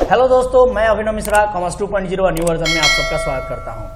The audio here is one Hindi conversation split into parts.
हेलो दोस्तों, मैं अभिनव मिश्रा कॉमर्स 2.0 न्यू वर्जन में आप सबका स्वागत करता हूं।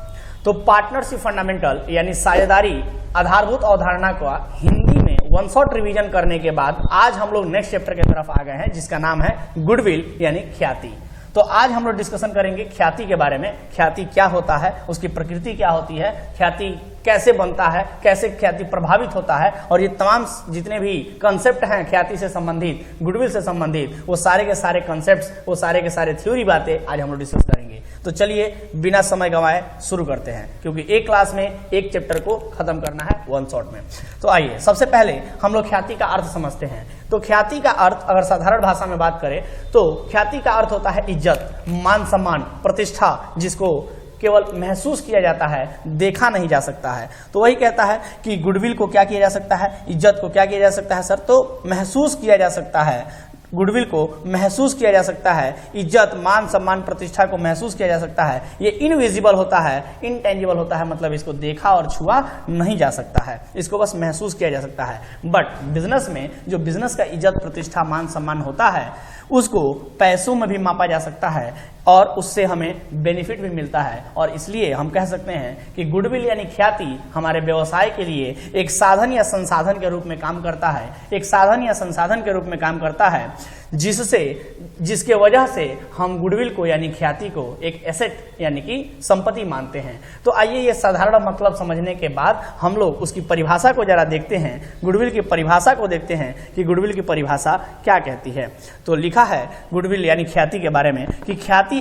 तो पार्टनरशिप फंडामेंटल यानी साझेदारी आधारभूत अवधारणा का हिंदी में वन शॉट रिवीजन करने के बाद आज हम लोग नेक्स्ट चैप्टर की तरफ आ गए हैं, जिसका नाम है गुडविल यानी ख्याति। तो आज हम लोग डिस्कशन करेंगे ख्याति के बारे में। ख्याति क्या होता है, उसकी प्रकृति क्या होती है, ख्याति कैसे बनता है, कैसे ख्याति प्रभावित होता है, और ये तमाम जितने भी कंसेप्ट हैं ख्याति से संबंधित, गुडविल से संबंधित, वो सारे के सारे कंसेप्ट्स, वो सारे के सारे थ्योरी बातें आज हम लोग डिस्कस करेंगे। तो चलिए बिना समय गंवाए शुरू करते हैं, क्योंकि एक क्लास में एक चैप्टर को खत्म करना है वन शॉट में। तो आइए सबसे पहले हम लोग ख्याति का अर्थ समझते हैं। तो ख्याति का अर्थ अगर साधारण भाषा में बात करें तो ख्याति का अर्थ होता है इज्जत, मान सम्मान, प्रतिष्ठा, जिसको केवल महसूस किया जाता है, देखा नहीं जा सकता है। तो वही कहता है कि गुडविल को क्या किया जा सकता है, इज्जत को क्या किया जा सकता है सर, तो महसूस किया जा सकता है। गुडविल को महसूस किया जा सकता है, इज्जत, मान सम्मान, प्रतिष्ठा को महसूस किया जा सकता है। ये इनविजिबल होता है, इनटेंजिबल होता है, मतलब इसको देखा और छुआ नहीं जा सकता है, इसको बस महसूस किया जा सकता है। बट बिजनेस में जो बिजनेस का इज्जत, प्रतिष्ठा, मान सम्मान होता है, उसको पैसों में भी मापा जा सकता है और उससे हमें बेनिफिट भी मिलता है। और इसलिए हम कह सकते हैं कि गुडविल यानी ख्याति हमारे व्यवसाय के लिए एक साधन या संसाधन के रूप में काम करता है, एक साधन या संसाधन के रूप में काम करता है, जिसके वजह से हम गुडविल को यानी ख्याति को एक एसेट यानी कि संपत्ति मानते हैं। तो आइए ये साधारण मतलब समझने के बाद हम लोग उसकी परिभाषा को जरा देखते हैं, गुडविल की परिभाषा को देखते हैं कि गुडविल की परिभाषा क्या कहती है। तो लिखा है गुडविल यानी ख्याति के बारे में कि ख्याति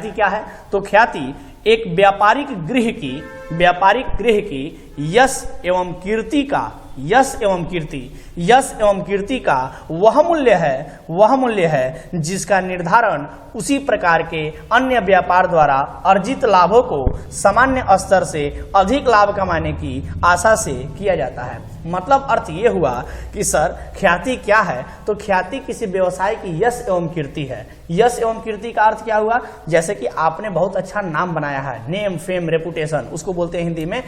क्या है, तो ख्याति एक व्यापारिक गृह की यश एवं कीर्ति का वह मूल्य है जिसका निर्धारण उसी प्रकार के अन्य व्यापार द्वारा अर्जित लाभों को सामान्य स्तर से अधिक लाभ कमाने की आशा से किया जाता है। मतलब अर्थ ये हुआ कि सर ख्याति क्या है, तो ख्याति किसी व्यवसाय की यश एवं कीर्ति है। यश एवं कीर्ति का अर्थ क्या हुआ, जैसे कि आपने बहुत अच्छा नाम बनाया है, नेम, फेम, रेपुटेशन, उसको बोलते हैं हिंदी में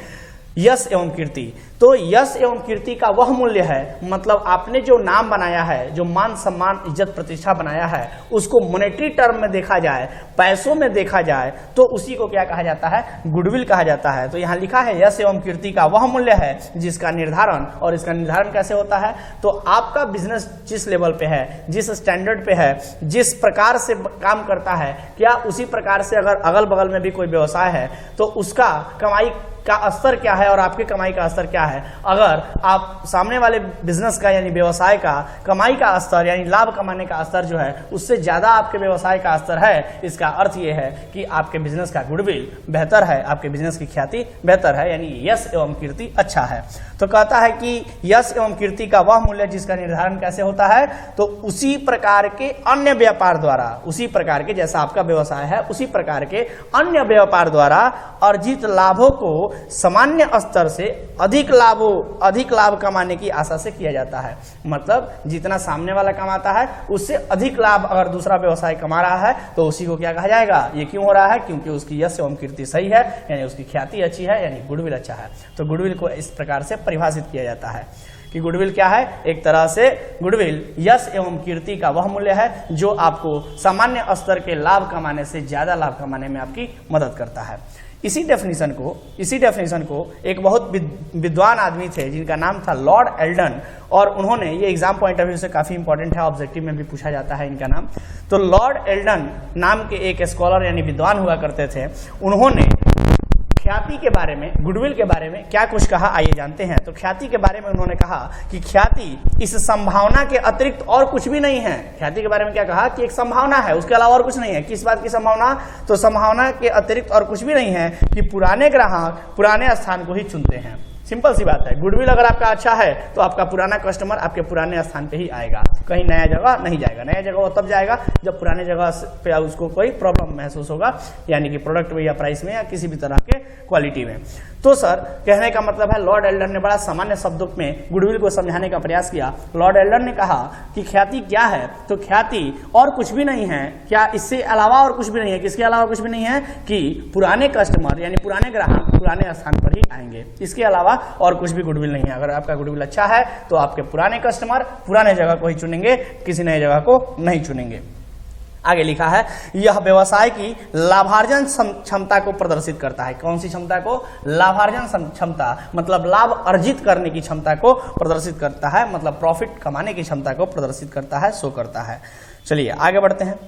यश एवं कीर्ति। तो यश एवं कीर्ति का वह मूल्य है, मतलब आपने जो नाम बनाया है, जो मान सम्मान, इज्जत, प्रतिष्ठा बनाया है, उसको मॉनेटरी टर्म में देखा जाए, पैसों में देखा जाए, तो उसी को क्या कहा जाता है, गुडविल कहा जाता है। तो यहाँ लिखा है यश एवं कीर्ति का वह मूल्य है जिसका निर्धारण, और इसका निर्धारण कैसे होता है, तो आपका बिजनेस जिस लेवल पे है, जिस स्टैंडर्ड पे है, जिस प्रकार से काम करता है, क्या उसी प्रकार से अगर अगल बगल में भी कोई व्यवसाय है तो उसका कमाई का स्तर क्या है और आपके कमाई का स्तर क्या है। अगर आप सामने वाले बिजनेस का यानी व्यवसाय का कमाई का स्तर यानी लाभ कमाने का स्तर जो है उससे ज्यादा आपके व्यवसाय का स्तर है, इसका अर्थ ये है कि आपके बिजनेस का गुडविल बेहतर है, आपके बिजनेस की ख्याति बेहतर है, यानी यश एवं कीर्ति अच्छा है। तो कहता है कि यश एवं कीर्ति का वह मूल्य जिसका निर्धारण कैसे होता है, तो उसी प्रकार के अन्य व्यापार द्वारा, उसी प्रकार के जैसा आपका व्यवसाय है उसी प्रकार के अन्य व्यापार द्वारा अर्जित लाभों को सामान्य स्तर से अधिक लाभ कमाने की आशा से किया जाता है। मतलब जितना सामने वाला कमाता है उससे अधिक लाभ अगर दूसरा व्यवसाय कमा रहा है तो उसी को क्या कहा जाएगा, ये क्यों हो रहा है, क्योंकि उसकी यश एवं कीर्ति सही है, यानी उसकी ख्याति अच्छी है, यानी गुडविल अच्छा है। तो गुडविल को इस प्रकार से परिभाषित किया जाता है कि गुडविल क्या है, एक तरह से गुडविल यश एवं कीर्ति का वह मूल्य है जो आपको सामान्य स्तर के लाभ कमाने से ज्यादा लाभ कमाने में आपकी मदद करता है। इसी डेफिनेशन को एक बहुत विद्वान आदमी थे जिनका नाम था लॉर्ड एल्डन, और उन्होंने, ये एग्जाम पॉइंट ऑफ व्यू से काफी इंपॉर्टेंट है, ऑब्जेक्टिव में भी पूछा जाता है इनका नाम। तो लॉर्ड एल्डन नाम के एक स्कॉलर यानी विद्वान हुआ करते थे, उन्होंने ख्याति के बारे में, गुडविल के बारे में क्या कुछ कहा आइए जानते हैं। तो ख्याति के बारे में उन्होंने कहा कि ख्याति इस संभावना के अतिरिक्त और कुछ भी नहीं है। ख्याति के बारे में क्या कहा कि एक संभावना है, उसके अलावा और कुछ नहीं है। किस बात की संभावना, तो संभावना के अतिरिक्त और कुछ भी नहीं है कि पुराने ग्राहक पुराने स्थान को ही चुनते हैं। सिंपल सी बात है, गुडविल अगर आपका अच्छा है तो आपका पुराना कस्टमर आपके पुराने स्थान पे ही आएगा, कहीं नया जगह नहीं जाएगा। नया जगह वो तब जाएगा जब पुराने जगह पे उसको कोई प्रॉब्लम महसूस होगा, यानी कि प्रोडक्ट में या प्राइस में या किसी भी तरह के क्वालिटी में। तो सर कहने का मतलब है, लॉर्ड एल्डन ने बड़ा सामान्य शब्दों में गुडविल को समझाने का प्रयास किया। लॉर्ड एल्डन ने कहा कि ख्याति क्या है, तो ख्याति और कुछ भी नहीं है, क्या इससे अलावा और कुछ भी नहीं है, किसके अलावा कुछ भी नहीं है कि पुराने कस्टमर यानी पुराने ग्राहक पुराने स्थान पर ही आएंगे, इसके अलावा और कुछ भी गुडविल नहीं है। अगर आपका गुडविल अच्छा है तो आपके पुराने कस्टमर पुराने जगह को ही चुनेंगे, किसी नए जगह को नहीं चुनेंगे। आगे लिखा है यह व्यवसाय की लाभार्जन क्षमता को प्रदर्शित करता है। कौन सी क्षमता को? लाभार्जन क्षमता, मतलब लाभ अर्जित करने की क्षमता को प्रदर्शित करता है, मतलब प्रॉफिट कमाने की क्षमता को प्रदर्शित करता है, शो करता है। चलिए आगे बढ़ते हैं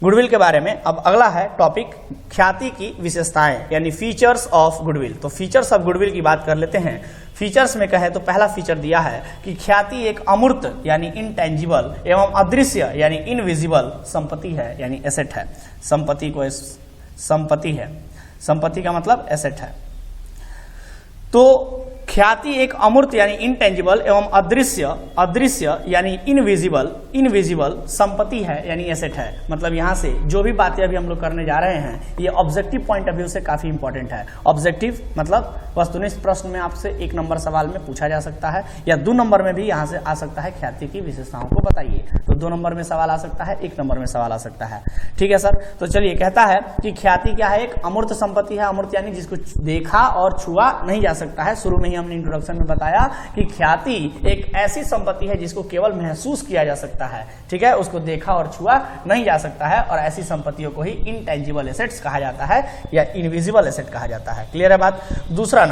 गुडविल के बारे में। अब अगला है टॉपिक ख्याति की विशेषताएं यानी फीचर्स ऑफ गुडविल। तो फीचर्स ऑफ गुडविल की बात कर लेते हैं। फीचर्स में कहें तो पहला फीचर दिया है कि ख्याति एक अमूर्त यानी इनटेंजिबल एवं अदृश्य यानी इनविजिबल संपत्ति है, यानी एसेट है। संपत्ति को संपत्ति है, संपत्ति का मतलब एसेट है। तो ख्याति एक अमूर्त यानी इनटेंजिबल एवं अदृश्य यानी इनविजिबल संपत्ति है, यानी एसेट है। मतलब यहाँ से जो भी बातें अभी हम लोग करने जा रहे हैं ये ऑब्जेक्टिव पॉइंट ऑफ व्यू से काफी इंपॉर्टेंट है। ऑब्जेक्टिव मतलब वस्तुनिष्ठ प्रश्न में आपसे 1 नंबर सवाल में पूछा जा सकता है या 2 नंबर में भी यहाँ से आ सकता है, ख्याति की विशेषताओं को बताइए। तो 2 नंबर में सवाल आ सकता है, 1 नंबर में सवाल आ सकता है। ठीक है सर। तो चलिए, कहता है कि ख्याति क्या है? एक अमूर्त संपत्ति है। अमूर्त यानी जिसको देखा और छुआ नहीं जा सकता है। शुरू में ही हमने इंट्रोडक्शन में बताया कि ख्याति एक ऐसी संपत्ति है जिसको केवल महसूस किया जा सकता है। ठीक है, उसको देखा और छुआ नहीं जा सकता है, और ऐसी संपत्तियों को ही इनटेंजिबल एसेट्स कहा जाता है या इनविजिबल एसेट कहा जाता है। क्लियर है बात? दूसरा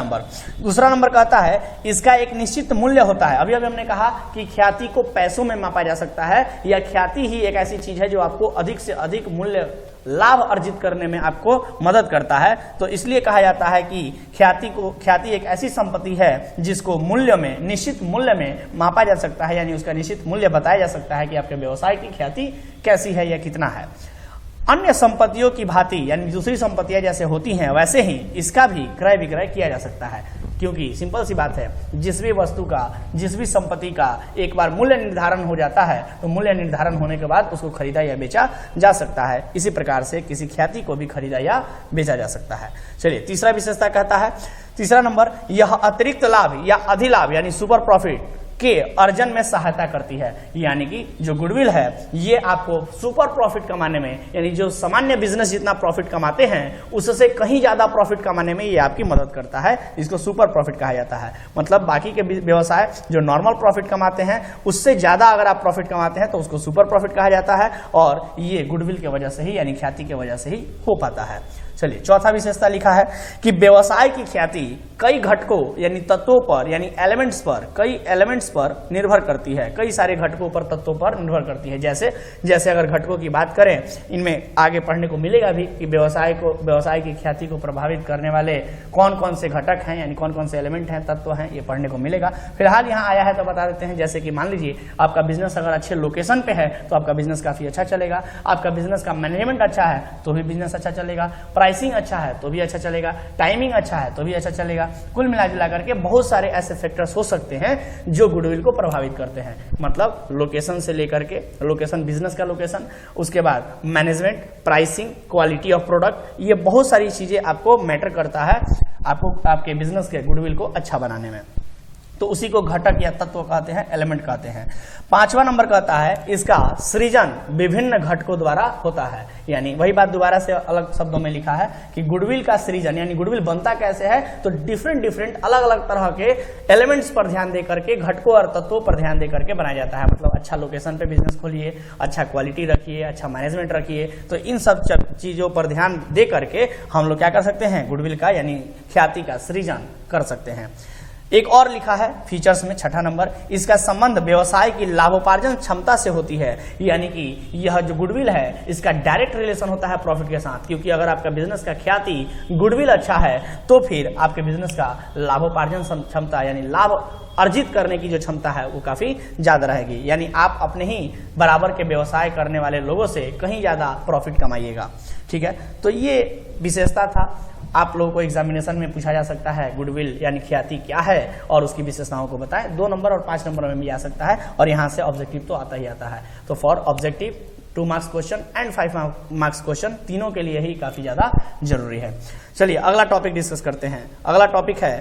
नंबर कहता है इसका एक निश्चित मूल्य होता है। अभी हमने कहा कि ख्याति को पैसों में मापा जा सकता है, या ख्याति ही एक ऐसी चीज है जो आपको अधिक से अधिक मूल्य लाभ अर्जित करने में आपको मदद करता है। तो इसलिए कहा जाता है कि ख्याति एक ऐसी संपत्ति है जिसको मूल्य में, निश्चित मूल्य में मापा जा सकता है, यानी उसका निश्चित मूल्य बताया जा सकता है कि आपके व्यवसाय की ख्याति कैसी है या कितना है। अन्य संपत्तियों की भांति यानी दूसरी संपत्तियां जैसे होती हैं वैसे ही इसका भी क्रय विक्रय किया जा सकता है, क्योंकि सिंपल सी बात है, जिस भी वस्तु का, जिस भी संपत्ति का एक बार मूल्य निर्धारण हो जाता है तो मूल्य निर्धारण होने के बाद उसको खरीदा या बेचा जा सकता है। इसी प्रकार से किसी ख्याति को भी खरीदा या बेचा जा सकता है। चलिए, तीसरा विशेषता कहता है, तीसरा नंबर, यह अतिरिक्त लाभ या अधिलाभ यानी सुपर प्रॉफिट के अर्जन में सहायता करती है। यानी कि जो गुडविल है ये आपको सुपर प्रॉफिट कमाने में, यानी जो सामान्य बिजनेस जितना प्रॉफिट कमाते हैं उससे कहीं ज्यादा प्रॉफिट कमाने में ये आपकी मदद करता है। इसको सुपर प्रॉफिट कहा जाता है। मतलब बाकी के व्यवसाय जो नॉर्मल प्रॉफिट कमाते हैं उससे ज्यादा अगर आप प्रॉफिट कमाते हैं तो उसको सुपर प्रॉफिट कहा जाता है, और ये गुडविल की वजह से ही यानी ख्याति की वजह से ही हो पाता है। चलिए, चौथा विशेषता लिखा है कि व्यवसाय की ख्याति कई घटकों यानी तत्वों पर, यानी कई एलिमेंट्स पर निर्भर करती है। कई सारे घटकों पर, तत्वों पर निर्भर करती है। जैसे अगर घटकों की बात करें, इनमें आगे पढ़ने को मिलेगा भी कि व्यवसाय की ख्याति को प्रभावित करने वाले कौन कौन से घटक हैं, यानी कौन कौन से एलिमेंट हैं, तत्व हैं, ये पढ़ने को मिलेगा। फिलहाल यहाँ आया है तो बता देते हैं। जैसे कि मान लीजिए आपका बिजनेस अगर अच्छे लोकेशन पे है तो आपका बिजनेस काफी अच्छा चलेगा। आपका बिजनेस का मैनेजमेंट अच्छा है तो भी बिजनेस अच्छा चलेगा। प्राइसिंग अच्छा है तो भी अच्छा चलेगा। टाइमिंग अच्छा है तो भी अच्छा चलेगा। कुल मिला करके बहुत सारे ऐसे फैक्टर्स हो सकते हैं जो गुडविल को प्रभावित करते हैं। मतलब लोकेशन से लेकर के, लोकेशन, बिजनेस का लोकेशन, उसके बाद management, pricing, quality of product, ये बहुत सारी चीजें आपको मैटर करता है आपको आपके बिजनेस के गुडविल को अच्छा बनाने में। तो उसी को घटक या तत्व कहते हैं, एलिमेंट कहते हैं। 5वां नंबर कहता है इसका सृजन विभिन्न घटकों द्वारा होता है। यानी वही बात दोबारा से अलग शब्दों में लिखा है कि गुडविल का सृजन, यानी गुडविल बनता कैसे है, तो डिफरेंट अलग अलग तरह के एलिमेंट्स पर ध्यान दे करके, घटकों और तत्वों पर ध्यान दे करके बनाया जाता है। मतलब अच्छा लोकेशन पे बिजनेस खोलिए, अच्छा क्वालिटी रखिए, अच्छा मैनेजमेंट रखिए, तो इन सब चीजों पर ध्यान दे करके हम लोग क्या कर सकते हैं, गुडविल का यानी ख्याति का सृजन कर सकते हैं। एक और लिखा है फीचर्स में, 6ठा नंबर, इसका संबंध व्यवसाय की लाभोपार्जन क्षमता से होती है। यानी कि यह जो गुडविल है इसका डायरेक्ट रिलेशन होता है प्रॉफिट के साथ, क्योंकि अगर आपका बिजनेस का ख्याति, गुडविल अच्छा है तो फिर आपके बिजनेस का लाभोपार्जन क्षमता यानी लाभ अर्जित करने की जो क्षमता है वो काफी ज्यादा रहेगी। यानी आप अपने ही बराबर के व्यवसाय करने वाले लोगों से कहीं ज्यादा प्रॉफिट कमाइएगा। ठीक है, तो ये विशेषता था। आप लोगों को एग्जामिनेशन में पूछा जा सकता है गुडविल यानी ख्याति क्या है और उसकी विशेषताओं को बताएं। 2 नंबर और 5 नंबर में भी आ सकता है, और यहाँ से ऑब्जेक्टिव तो आता ही आता है। तो for objective 2 marks question and 5 marks question, तीनों के लिए ही काफी ज्यादा जरूरी है। चलिए अगला टॉपिक डिस्कस करते हैं। अगला टॉपिक है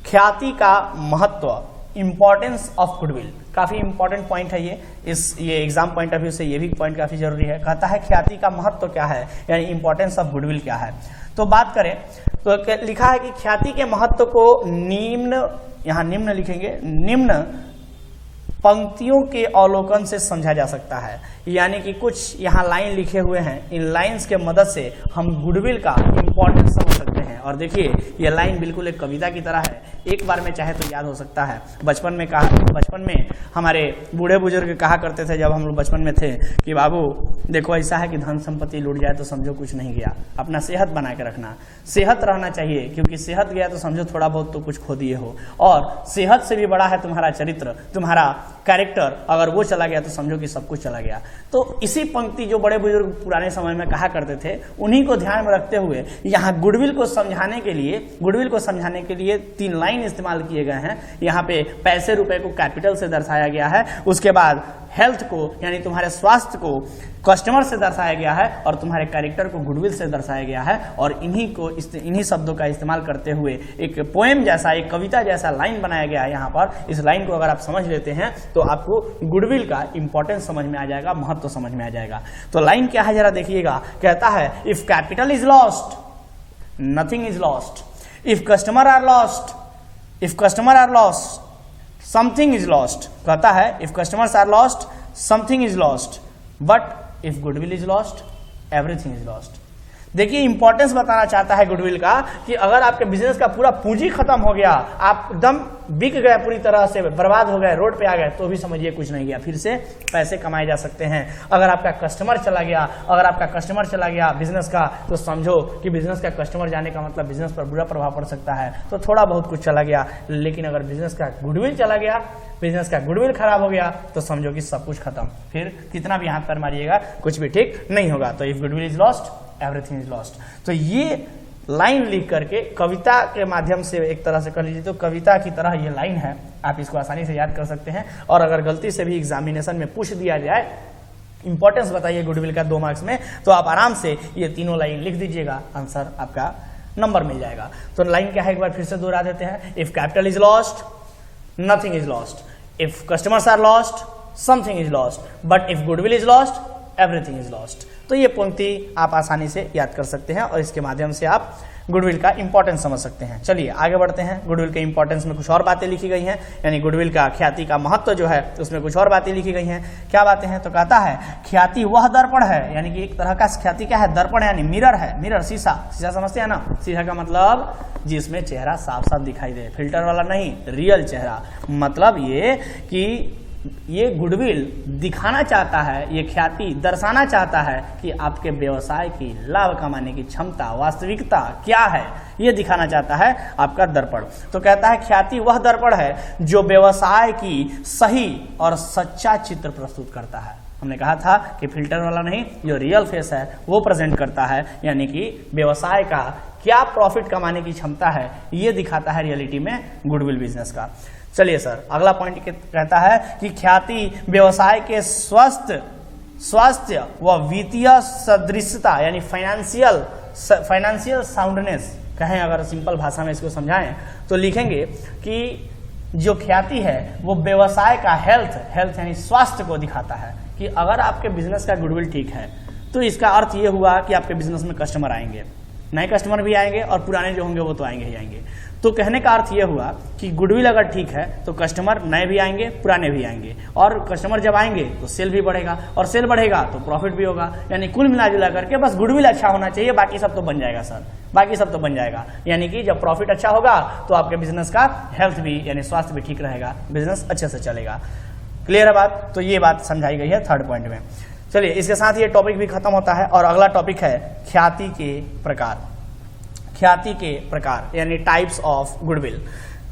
ख्याति का महत्व, इंपॉर्टेंस ऑफ गुडविल। काफी इंपॉर्टेंट पॉइंट है ये एग्जाम पॉइंट ऑफ व्यू से ये भी पॉइंट काफी जरूरी है। कहता है ख्याति का महत्व क्या है, यानी इंपॉर्टेंस ऑफ गुडविल क्या है। तो बात करें तो लिखा है कि ख्याति के महत्व को निम्न, यहाँ निम्न लिखेंगे, निम्न पंक्तियों के अवलोकन से समझा जा सकता है। यानी कि कुछ यहाँ लाइन लिखे हुए हैं, इन लाइंस के मदद से हम गुडविल का इंपॉर्टेंस समझ सकते हैं। और देखिए ये लाइन बिल्कुल एक कविता की तरह है, एक बार में चाहे तो याद हो सकता है। बचपन में हमारे बूढ़े बुजुर्ग कहा करते थे जब हम लोग बचपन में थे कि बाबू देखो ऐसा है कि धन संपत्ति लूट जाए तो समझो कुछ नहीं गया, अपना सेहत बना के रखना, सेहत रहना चाहिए, क्योंकि सेहत गया तो समझो थोड़ा बहुत तो कुछ खो दिए हो, और सेहत से भी बड़ा है तुम्हारा चरित्र, तुम्हारा कैरेक्टर, अगर वो चला गया तो समझो कि सब कुछ चला गया। तो इसी पंक्ति जो बड़े बुजुर्ग पुराने समय में कहा करते थे, उन्हीं को ध्यान में रखते हुए यहाँ गुडविल को समझाने के लिए 3 लाइन इस्तेमाल किए गए हैं। यहाँ पे पैसे रुपए को कैपिटल से दर्शाया गया है, उसके बाद हेल्थ को यानी तुम्हारे स्वास्थ्य को कस्टमर से दर्शाया गया है, और तुम्हारे कैरेक्टर को गुडविल से दर्शाया गया है। और इन्हीं शब्दों का इस्तेमाल करते हुए एक पोएम जैसा, एक कविता जैसा लाइन बनाया गया है यहाँ पर। इस लाइन को अगर आप समझ लेते हैं तो आपको गुडविल का इंपॉर्टेंस समझ में आ जाएगा, महत्व समझ में आ जाएगा। तो लाइन क्या है जरा देखिएगा, कहता है if capital is lost nothing is lost, if customer are lost something is lost. कहता है if customers are lost something is lost, but if goodwill is lost everything is lost. देखिए इंपॉर्टेंस बताना चाहता है गुडविल का कि अगर आपके बिजनेस का पूरा पूंजी खत्म हो गया, आप एकदम बिक गए, पूरी तरह से बर्बाद हो गए, रोड पे आ गए, तो भी समझिए कुछ नहीं गया, फिर से पैसे कमाए जा सकते हैं। अगर आपका कस्टमर चला गया बिजनेस का, तो समझो कि बिजनेस का कस्टमर जाने का मतलब बिजनेस पर बुरा प्रभाव पड़ सकता है, तो थोड़ा बहुत कुछ चला गया। लेकिन अगर बिजनेस का गुडविल चला गया, बिजनेस का गुडविल खराब हो गया, तो समझो कि सब कुछ खत्म, फिर कितना भी हाथ पैर मारिएगा कुछ भी ठीक नहीं होगा। तो if goodwill is lost everything is lost. तो ये लाइन लिख करके कविता के माध्यम से एक तरह से कर लीजिए तो कविता की तरह ये लाइन है, आप इसको आसानी से याद कर सकते हैं। और अगर गलती से भी एग्जामिनेशन में पूछ दिया जाए इंपॉर्टेंस बताइए गुडविल का 2 मार्क्स में, तो आप आराम से ये तीनों लाइन लिख दीजिएगा, आंसर आपका नंबर मिल जाएगा। तो लाइन क्या है एक बार फिर से दोहरा देते हैं, if capital is lost nothing is lost, if customers are lost something is lost, but if goodwill is lost everything is lost. तो ये पंक्ति आप आसानी से याद कर सकते हैं और इसके माध्यम से आप गुडविल का इंपॉर्टेंस समझ सकते हैं। चलिए आगे बढ़ते हैं। गुडविल के इंपॉर्टेंस में कुछ और बातें लिखी गई हैं, यानी गुडविल का ख्याति का महत्व जो है उसमें कुछ और बातें लिखी गई हैं। क्या बातें हैं? तो कहता है ख्याति वह दर्पण है, यानी कि एक तरह का ख्याति क्या है? दर्पण यानी मिरर है, मिरर शीशा, शीशा समझते हैं ना? शीशा का मतलब जिसमें चेहरा साफ साफ दिखाई दे, फिल्टर वाला नहीं, रियल चेहरा। मतलब ये कि ये गुडविल दिखाना चाहता है, ये ख्याति दर्शाना चाहता है कि आपके व्यवसाय की लाभ कमाने की क्षमता, वास्तविकता क्या है, ये दिखाना चाहता है आपका दर्पण। तो कहता है ख्याति वह दर्पण है जो व्यवसाय की सही और सच्चा चित्र प्रस्तुत करता है। हमने कहा था कि फिल्टर वाला नहीं, जो रियल फेस है वो प्रेजेंट करता है, यानी कि व्यवसाय का क्या प्रॉफिट कमाने की क्षमता है ये दिखाता है रियलिटी में गुडविल बिजनेस का। चलिए सर, अगला पॉइंट कहता है कि ख्याति व्यवसाय के स्वास्थ्य व वित्तीय सदृशता यानी फाइनेंशियल साउंडनेस कहें, अगर सिंपल भाषा में इसको समझाएं तो लिखेंगे कि जो ख्याति है वो व्यवसाय का हेल्थ यानी स्वास्थ्य को दिखाता है कि अगर आपके बिजनेस का गुडविल ठीक है तो इसका अर्थ ये हुआ कि आपके बिजनेस में कस्टमर आएंगे, नए कस्टमर भी आएंगे और पुराने जो होंगे वो तो आएंगे ही आएंगे। तो कहने का अर्थ ये हुआ कि गुडविल अगर ठीक है तो कस्टमर नए भी आएंगे, पुराने भी आएंगे, और कस्टमर जब आएंगे तो सेल भी बढ़ेगा, और सेल बढ़ेगा तो प्रॉफिट भी होगा। यानी कुल मिलाजुला करके बस गुडविल अच्छा होना चाहिए, बाकी सब तो बन जाएगा सर, बाकी सब तो बन जाएगा। यानी कि जब प्रॉफिट अच्छा होगा तो आपके बिजनेस का हेल्थ भी यानी स्वास्थ्य भी ठीक रहेगा, बिजनेस अच्छे से चलेगा। क्लियर है बात? तो ये बात समझाई गई है थर्ड पॉइंट में। चलिए इसके साथ ये टॉपिक भी खत्म होता है और अगला टॉपिक है ख्याति के प्रकार। ख्याति के प्रकार यानी टाइप्स ऑफ गुडविल।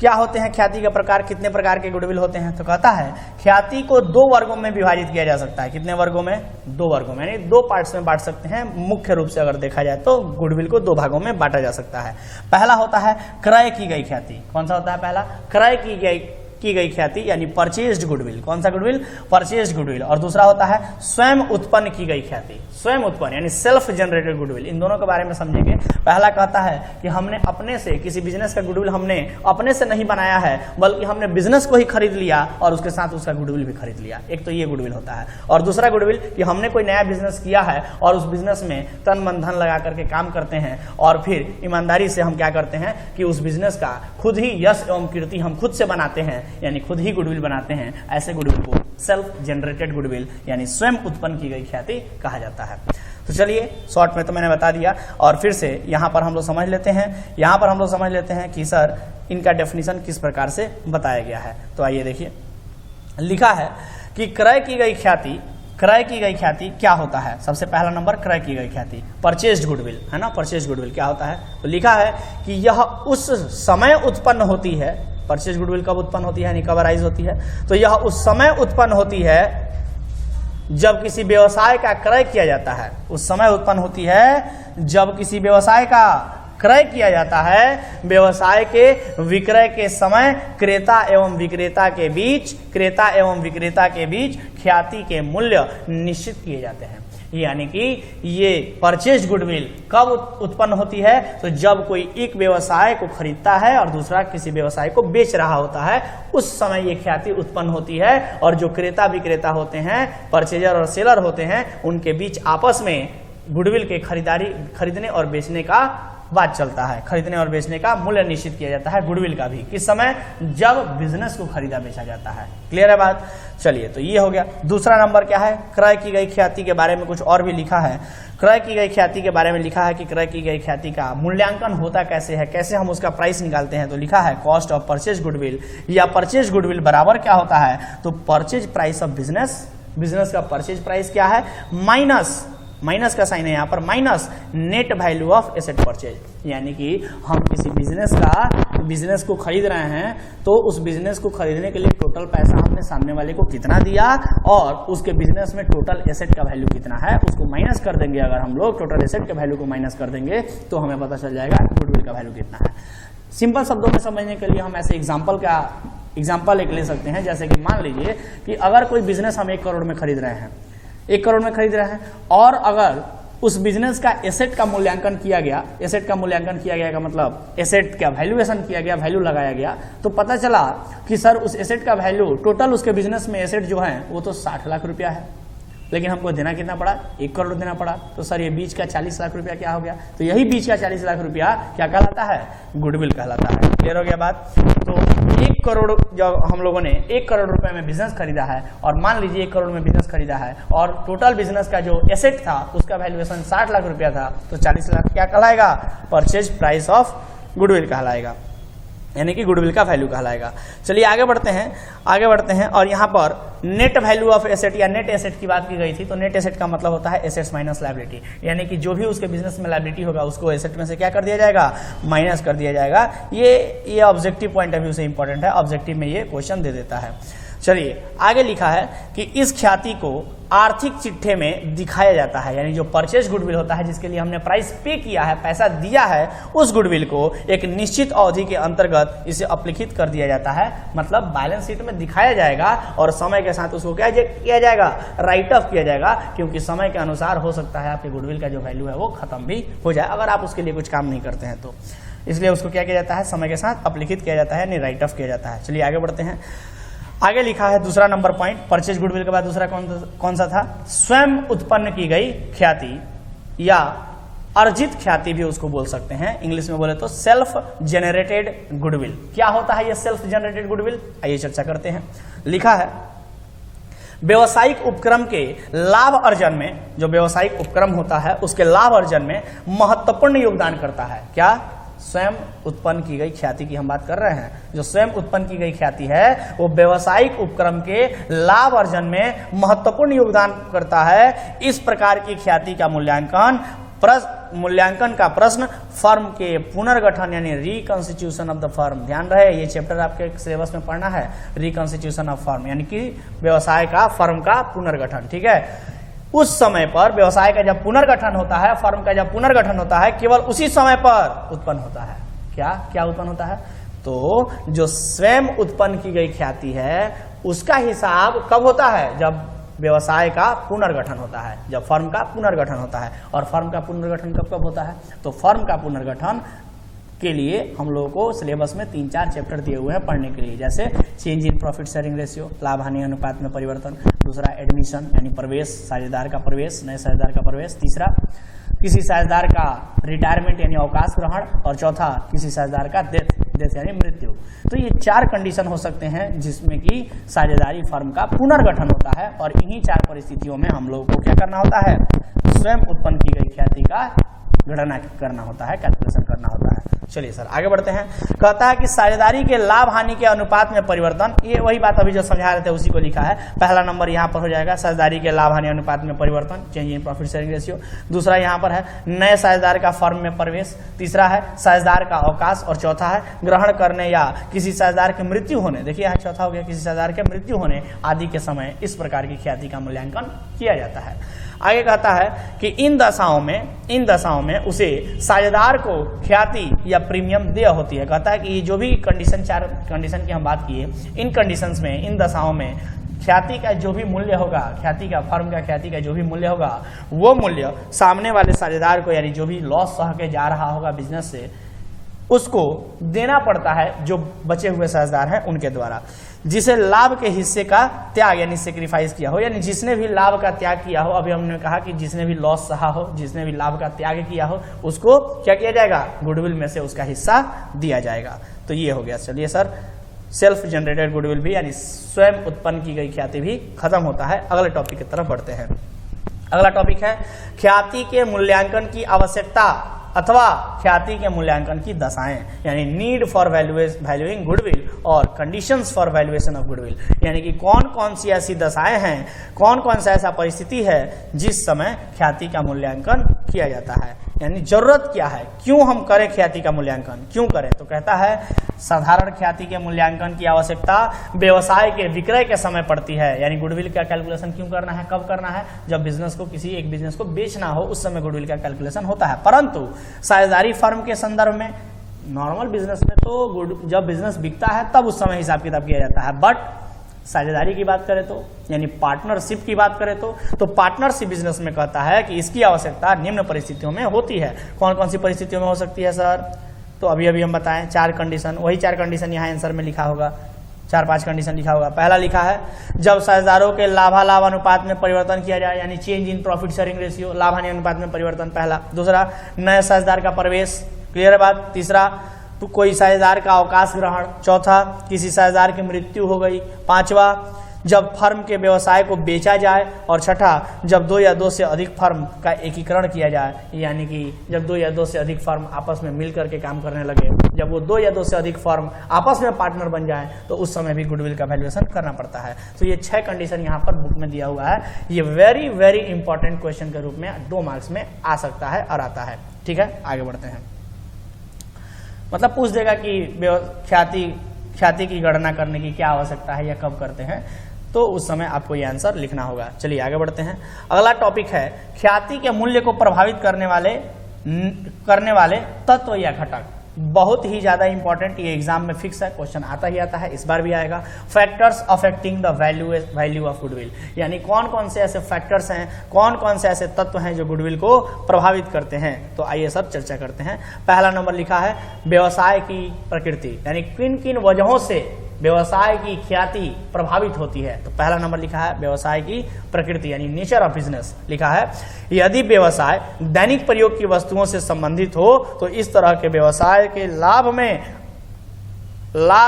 क्या होते हैं ख्याति के प्रकार? कितने प्रकार के गुडविल होते हैं? तो कहता है ख्याति को 2 वर्गों में विभाजित किया जा सकता है। कितने वर्गों में? 2 वर्गों में, यानी 2 पार्ट्स में बांट सकते हैं। मुख्य रूप से अगर देखा जाए तो गुडविल को 2 भागों में बांटा जा सकता है। पहला होता है क्रय की गई ख्याति। कौन सा होता है पहला? क्रय की गई ख्याति यानी परचेज्ड गुडविल। कौन सा गुडविल? Purchased goodwill. और दूसरा होता है स्वयं उत्पन्न की गई ख्याति, स्वयं उत्पन्न यानी सेल्फ जनरेटेड गुडविल। इन दोनों के बारे में समझेंगे। पहला कहता है कि हमने अपने से किसी बिजनेस का गुडविल हमने अपने से नहीं बनाया है, बल्कि हमने बिजनेस को ही खरीद लिया और उसके साथ उसका गुडविल भी खरीद लिया। एक तो ये गुडविल होता है। और दूसरा गुडविल कि हमने कोई नया बिजनेस किया है और उस बिजनेस में तन मन धन लगा करके काम करते हैं और फिर ईमानदारी से हम क्या करते हैं कि उस बिजनेस का खुद ही यश एवं कीर्ति हम खुद से बनाते हैं यानी खुद ही गुडविल बनाते हैं, ऐसे गुडविल को सेल्फ जनरेटेड गुडविल यानी स्वयं उत्पन्न की गई ख्याति कहा जाता है। तो चलिए शॉर्ट में तो मैंने बता दिया, और फिर से यहाँ पर हम लोग समझ लेते हैं कि सर इनका डेफिनेशन किस प्रकार से बताया गया है। तो आइए देखिए, लिखा है कि क्रय की गई ख्याति क्या होता है। सबसे पहला नंबर क्रय की गई ख्याति, परचेज्ड गुडविल है ना। परचेज्ड गुडविल क्या होता है, तो लिखा है कि यह उस समय उत्पन्न होती है। परचेज्ड गुडविल कब उत्पन्न होती है, यानी कब अराइज होती है, तो यह उस समय उत्पन्न होती है जब किसी व्यवसाय का क्रय किया जाता है। उस समय उत्पन्न होती है जब किसी व्यवसाय का क्रय किया जाता है। व्यवसाय के विक्रय के समय क्रेता एवं विक्रेता के बीच ख्याति के मूल्य निश्चित किए जाते हैं। यानी कि ये परचेज गुडविल कब उत्पन्न होती है, तो जब कोई एक व्यवसाय को खरीदता है और दूसरा किसी व्यवसाय को बेच रहा होता है, उस समय ये ख्याति उत्पन्न होती है। और जो क्रेता विक्रेता होते हैं, परचेजर और सेलर होते हैं, उनके बीच आपस में गुडविल के खरीदने और बेचने का बात चलता है। खरीदने और बेचने का मूल्य निश्चित किया जाता है गुडविल का भी, किस समय, जब बिजनेस को खरीदा बेचा जाता है। क्लियर है बात। चलिए, तो ये हो गया। दूसरा नंबर क्या है, क्रय की गई ख्याति के बारे में कुछ और भी लिखा है। क्रय की गई ख्याति के बारे में लिखा है कि क्रय की गई ख्याति का मूल्यांकन होता कैसे है, कैसे हम उसका प्राइस निकालते हैं। तो लिखा है कॉस्ट ऑफ परचेज गुडविल, या परचेज गुडविल बराबर क्या होता है, तो परचेज प्राइस ऑफ बिजनेस का परचेज प्राइस क्या है, माइनस का साइन है यहाँ पर, minus net value of asset purchase. यानी कि हम किसी बिजनेस को खरीद रहे हैं, तो उस बिजनेस को खरीदने के लिए टोटल पैसा हमने सामने वाले को कितना दिया और उसके बिजनेस में टोटल एसेट का वैल्यू कितना है, उसको माइनस कर देंगे। अगर हम लोग टोटल एसेट के वैल्यू को माइनस कर देंगे तो हमें पता चल जाएगा गुडविल का वैल्यू कितना है। सिंपल शब्दों में समझने के लिए हम ऐसे एग्जाम्पल एक ले सकते हैं। जैसे कि मान लीजिए कि अगर कोई बिजनेस हम 1 करोड़ में खरीद रहे हैं, 1 करोड़ में खरीद रहे हैं, और अगर उस बिजनेस का एसेट का मूल्यांकन किया गया का मतलब एसेट का वैल्यूएशन किया गया, वैल्यू लगाया गया, तो पता चला कि सर उस एसेट का वैल्यू टोटल उसके बिजनेस में एसेट जो है वो तो 60 लाख रुपया है, लेकिन हमको देना कितना पड़ा, 1 करोड़ देना पड़ा। तो सर ये बीच का 40 लाख रुपया क्या हो गया, तो यही बीच का 40 लाख रुपया क्या कहलाता है, गुडविल कहलाता है। क्लियर हो गया बात। तो 1 करोड़ जब हम लोगों ने 1 करोड़ रुपए में बिजनेस खरीदा है, और मान लीजिए 1 करोड़ में बिजनेस खरीदा है और टोटल बिजनेस का जो एसेट था उसका वैल्यूएशन 60 लाख रुपया था, तो 40 लाख क्या कहलाएगा, परचेज प्राइस ऑफ गुडविल कहलाएगा, यानी कि गुडविल का वैल्यू कहलाएगा। चलिए आगे बढ़ते हैं और यहाँ पर नेट वैल्यू ऑफ एसेट या नेट एसेट की बात की गई थी। तो नेट एसेट का मतलब होता है एसेट्स माइनस लायबिलिटी, यानी कि जो भी उसके बिजनेस में लायबिलिटी होगा उसको एसेट में से क्या कर दिया जाएगा, माइनस कर दिया जाएगा। ये ऑब्जेक्टिव पॉइंट ऑफ व्यू से इंपॉर्टेंट है, ऑब्जेक्टिव में ये क्वेश्चन दे देता है। चलिए आगे लिखा है कि इस ख्याति को आर्थिक चिट्ठे में दिखाया जाता है, यानी जो परचेज गुडविल होता है जिसके लिए हमने प्राइस पे किया है, पैसा दिया है, उस गुडविल को एक निश्चित अवधि के अंतर्गत इसे अपलिखित कर दिया जाता है, मतलब बैलेंस शीट में दिखाया जाएगा और समय के साथ उसको क्या किया जाएगा, राइट ऑफ किया जाएगा, क्योंकि समय के अनुसार हो सकता है आपके गुडविल का जो वैल्यू है वो खत्म भी हो जाए अगर आप उसके लिए कुछ काम नहीं करते हैं तो। इसलिए उसको क्या किया जाता है, समय के साथ अपलिखित किया जाता है, यानी राइट ऑफ किया जाता है। चलिए आगे बढ़ते हैं। आगे लिखा है दूसरा नंबर पॉइंट, परचेज गुडविल के बाद दूसरा कौन सा था, स्वयं उत्पन्न की गई ख्याति या अर्जित ख्याति भी उसको बोल सकते हैं, इंग्लिश में बोले तो सेल्फ जेनरेटेड गुडविल। क्या होता है ये सेल्फ जेनरेटेड गुडविल, आइए चर्चा करते हैं। लिखा है व्यवसायिक उपक्रम के लाभ अर्जन में, जो व्यवसायिक उपक्रम होता है उसके लाभ अर्जन में महत्वपूर्ण योगदान करता है। क्या, स्वयं उत्पन्न की गई ख्याति की हम बात कर रहे हैं। जो स्वयं उत्पन्न की गई ख्याति है वो व्यवसायिक उपक्रम के लाभ अर्जन में महत्वपूर्ण योगदान करता है। इस प्रकार की ख्याति का मूल्यांकन का प्रश्न फर्म के पुनर्गठन यानी रिकॉन्स्टिट्यूशन ऑफ द फर्म, ध्यान रहे ये चैप्टर आपके सिलेबस में पढ़ना है, रिकॉन्स्टिट्यूशन ऑफ फर्म यानी कि व्यवसाय का, फर्म का पुनर्गठन। ठीक है, उस समय पर व्यवसाय का जब पुनर्गठन होता है, फर्म का जब पुनर्गठन होता है, केवल उसी समय पर उत्पन्न होता है। क्या उत्पन्न होता है, तो जो स्वयं उत्पन्न की गई ख्याति है उसका हिसाब कब होता है, जब व्यवसाय का पुनर्गठन होता है, जब फर्म का पुनर्गठन होता है। और फर्म का पुनर्गठन कब होता है, तो फर्म का पुनर्गठन के लिए हम लोगों को सिलेबस में 3-4 चैप्टर दिए हुए हैं पढ़ने के लिए, जैसे change in profit sharing ratio, लाभ हानि अनुपात में परिवर्तन, दूसरा एडमिशन यानी प्रवेश, साझेदार का प्रवेश, नए साझेदार का प्रवेश, तीसरा किसी साझेदार का रिटायरमेंट यानी अवकाश ग्रहण, और चौथा किसी साझेदार का डेथ यानी मृत्यु। तो ये 4 कंडीशन हो सकते हैं जिसमें कि साझेदारी फर्म का पुनर्गठन होता है, और इन्हीं 4 परिस्थितियों में हम लोगों को क्या करना होता है, स्वयं उत्पन्न की गई ख्याति का गणना करना होता है, कैलकुलेशन करना होता है। चलिए सर आगे बढ़ते हैं। कहता है कि साझेदारी के लाभ हानि के अनुपात में परिवर्तन, ये वही बात अभी जो समझा रहे थे उसी को लिखा है। पहला नंबर यहाँ पर हो जाएगा साझेदारी के लाभ हानि अनुपात में परिवर्तन, change in profit sharing ratio. दूसरा यहाँ पर है नए साझेदार का फर्म में प्रवेश। तीसरा है साझेदार का अवकाश, और चौथा है ग्रहण करने या किसी साझेदार की मृत्यु होने। देखिए यहाँ चौथा हो गया किसी साझेदार के मृत्यु होने आदि के समय इस प्रकार की ख्याति का मूल्यांकन किया जाता है। आगे कहता है कि इन दशाओं में उसे साझेदार को ख्याति या प्रीमियम देय होती है। कहता है कि जो भी कंडीशन 4 कंडीशन की हम बात किए, इन कंडीशंस में, इन दशाओं में ख्याति का जो भी मूल्य होगा, ख्याति का फर्म का ख्याति का जो भी मूल्य होगा, वो मूल्य सामने वाले साझेदार को, यानी जो भी लॉस सह के जा रहा होगा बिजनेस से, उसको देना पड़ता है जो बचे हुए साझेदार हैं उनके द्वारा। जिसे लाभ के हिस्से का त्याग यानी सेक्रीफाइस किया हो, यानी जिसने भी लाभ का त्याग किया हो, अभी हमने कहा कि जिसने भी लॉस सहा हो, जिसने भी लाभ का त्याग किया हो, उसको क्या किया जाएगा, गुडविल में से उसका हिस्सा दिया जाएगा। तो ये हो गया। चलिए सर, सेल्फ जनरेटेड गुडविल भी यानी स्वयं उत्पन्न की गई ख्याति भी खत्म होता है। अगले टॉपिक की तरफ बढ़ते हैं। अगला टॉपिक है ख्याति के मूल्यांकन की आवश्यकता अथवा ख्याति के मूल्यांकन की दशाएं, यानी नीड फॉर वैल्यूइंग गुडविल और conditions for valuation of goodwill, यानी कि कौन कौन सी ऐसी दशाएं हैं, कौन कौन सा ऐसा परिस्थिति है जिस समय ख्याति का मूल्यांकन किया जाता है, यानी जरूरत क्या है, क्यों हम करें ख्याति का मूल्यांकन, क्यों करें। तो कहता है साधारण ख्याति के मूल्यांकन की आवश्यकता व्यवसाय के विक्रय के समय पड़ती है, यानी गुडविल का कैलकुलेशन क्यों करना है, कब करना है, जब बिजनेस को किसी एक बिजनेस को बेचना हो उस समय गुडविल का कैलकुलेशन होता है। परंतु साझेदारी फर्म के संदर्भ में, नॉर्मल बिजनेस में तो जब बिजनेस बिकता है तब उस समय हिसाब किताब किया जाता है, बट साझेदारी की बात करें तो, यानी पार्टनरशिप की बात करें तो पार्टनरशिप बिजनेस में कहता है कि इसकी आवश्यकता निम्न परिस्थितियों में होती है। कौन कौन सी परिस्थितियों में हो सकती है सर, तो अभी हम बताएं 4 कंडीशन, वही 4 कंडीशन यहाँ आंसर में लिखा होगा, 4-5 कंडीशन लिखा होगा। पहला लिखा है जब साझेदारों के लाभालाभ अनुपात में परिवर्तन किया जाए, यानी change in profit sharing ratio, लाभ हानि अनुपात में परिवर्तन पहला। दूसरा नए साझेदार का प्रवेश, क्लियर है बात। तीसरा तो कोई साझेदार का अवकाश ग्रहण। चौथा किसी साझेदार की मृत्यु हो गई। पांचवा जब फर्म के व्यवसाय को बेचा जाए, और छठा जब 2 या 2 से अधिक फर्म का एकीकरण किया जाए, यानी कि जब 2 या 2 से अधिक फर्म आपस में मिल करके काम करने लगे, जब वो 2 या 2 से अधिक फर्म आपस में पार्टनर बन जाए तो उस समय भी गुडविल का वैल्यूएशन करना पड़ता है। तो ये 6 कंडीशन यहाँ पर बुक में दिया हुआ है। ये वेरी वेरी इंपॉर्टेंट क्वेश्चन के रूप में 2 मार्क्स में आ सकता है और आता है। ठीक है, आगे बढ़ते हैं। मतलब पूछ देगा कि ख्याति की गणना करने की क्या आवश्यकता है या कब करते हैं, तो उस समय आपको ये आंसर लिखना होगा। चलिए आगे बढ़ते हैं। अगला टॉपिक है ख्याति के मूल्य को प्रभावित करने वाले तत्व या घटक। बहुत ही ज्यादा इंपॉर्टेंट, ये एग्जाम में फिक्स है, क्वेश्चन आता ही आता है, इस बार भी आएगा। Factors affecting the value of goodwill, यानी कौन कौन से ऐसे फैक्टर्स हैं, कौन कौन से ऐसे तत्व हैं जो गुडविल को प्रभावित करते हैं। तो आइए सब चर्चा करते हैं। पहला नंबर लिखा है व्यवसाय की प्रकृति, यानी किन किन वजहों से व्यवसाय की ख्याति प्रभावित होती है। तो पहला नंबर लिखा है व्यवसाय की प्रकृति, यानी नेचर ऑफ बिजनेस। लिखा है यदि व्यवसाय दैनिक प्रयोग की वस्तुओं से संबंधित हो तो इस तरह के व्यवसाय के लाभ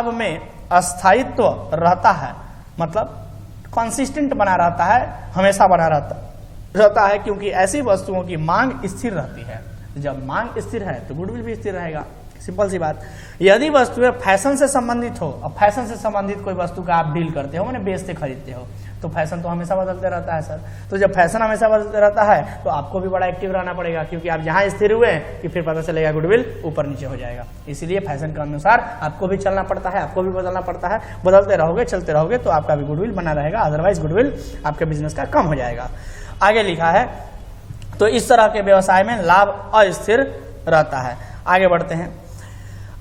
में अस्थायित्व रहता है, मतलब कंसिस्टेंट बना रहता है, हमेशा बना रहता है, क्योंकि ऐसी वस्तुओं की मांग स्थिर रहती है। जब मांग स्थिर है तो गुडविल भी स्थिर रहेगा, सिंपल सी बात। यदि वस्तुएं फैशन से संबंधित हो, अब फैशन से संबंधित कोई वस्तु का आप डील करते हो, मैंने बेचते खरीदते हो, तो फैशन तो हमेशा बदलते रहता है सर। तो जब फैशन हमेशा बदलते रहता है तो आपको भी बड़ा एक्टिव रहना पड़ेगा, क्योंकि आप जहां स्थिर हुए कि फिर पता चलेगा गुडविल ऊपर नीचे हो जाएगा। इसलिए फैशन के अनुसार आपको भी चलना पड़ता है, आपको भी बदलना पड़ता है। बदलते रहोगे, चलते रहोगे तो आपका भी गुडविल बना रहेगा, अदरवाइज गुडविल आपके बिजनेस का कम हो जाएगा। आगे लिखा है तो इस तरह के व्यवसाय में लाभ अस्थिर रहता है। आगे बढ़ते हैं।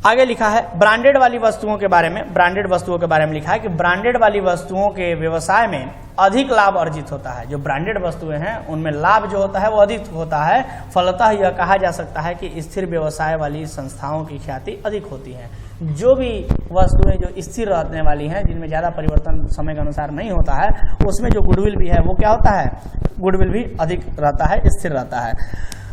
आगे लिखा है ब्रांडेड वाली वस्तुओं के बारे में, ब्रांडेड वस्तुओं के बारे में लिखा है कि ब्रांडेड वाली वस्तुओं के व्यवसाय में अधिक लाभ अर्जित होता है। जो ब्रांडेड वस्तुएं हैं उनमें लाभ जो होता है वो अधिक होता है। फलतः यह कहा जा सकता है कि स्थिर व्यवसाय वाली संस्थाओं की ख्याति अधिक होती है। जो भी वस्तुएं जो स्थिर रहने वाली हैं, जिनमें ज्यादा परिवर्तन समय के अनुसार नहीं होता है, उसमें जो गुडविल भी है वो क्या होता है, गुडविल भी अधिक रहता है, स्थिर रहता है।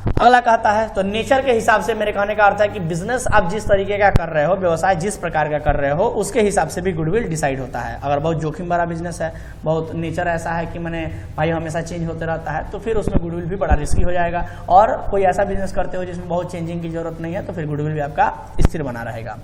अगला कहता है, तो नेचर के हिसाब से मेरे कहने का अर्थ है कि बिजनेस आप जिस तरीके का कर रहे हो, व्यवसाय जिस प्रकार का कर रहे हो, उसके हिसाब से भी गुडविल डिसाइड होता है। अगर बहुत जोखिम भरा बिजनेस है, बहुत नेचर ऐसा है कि मैंने भाई हमेशा चेंज होते रहता है, तो फिर उसमें गुडविल भी बड़ा रिस्की हो जाएगा। और कोई ऐसा बिजनेस करते हो जिसमें बहुत चेंजिंग की जरूरत नहीं है, तो फिर गुडविल भी आपका स्थिर बना रहेगा।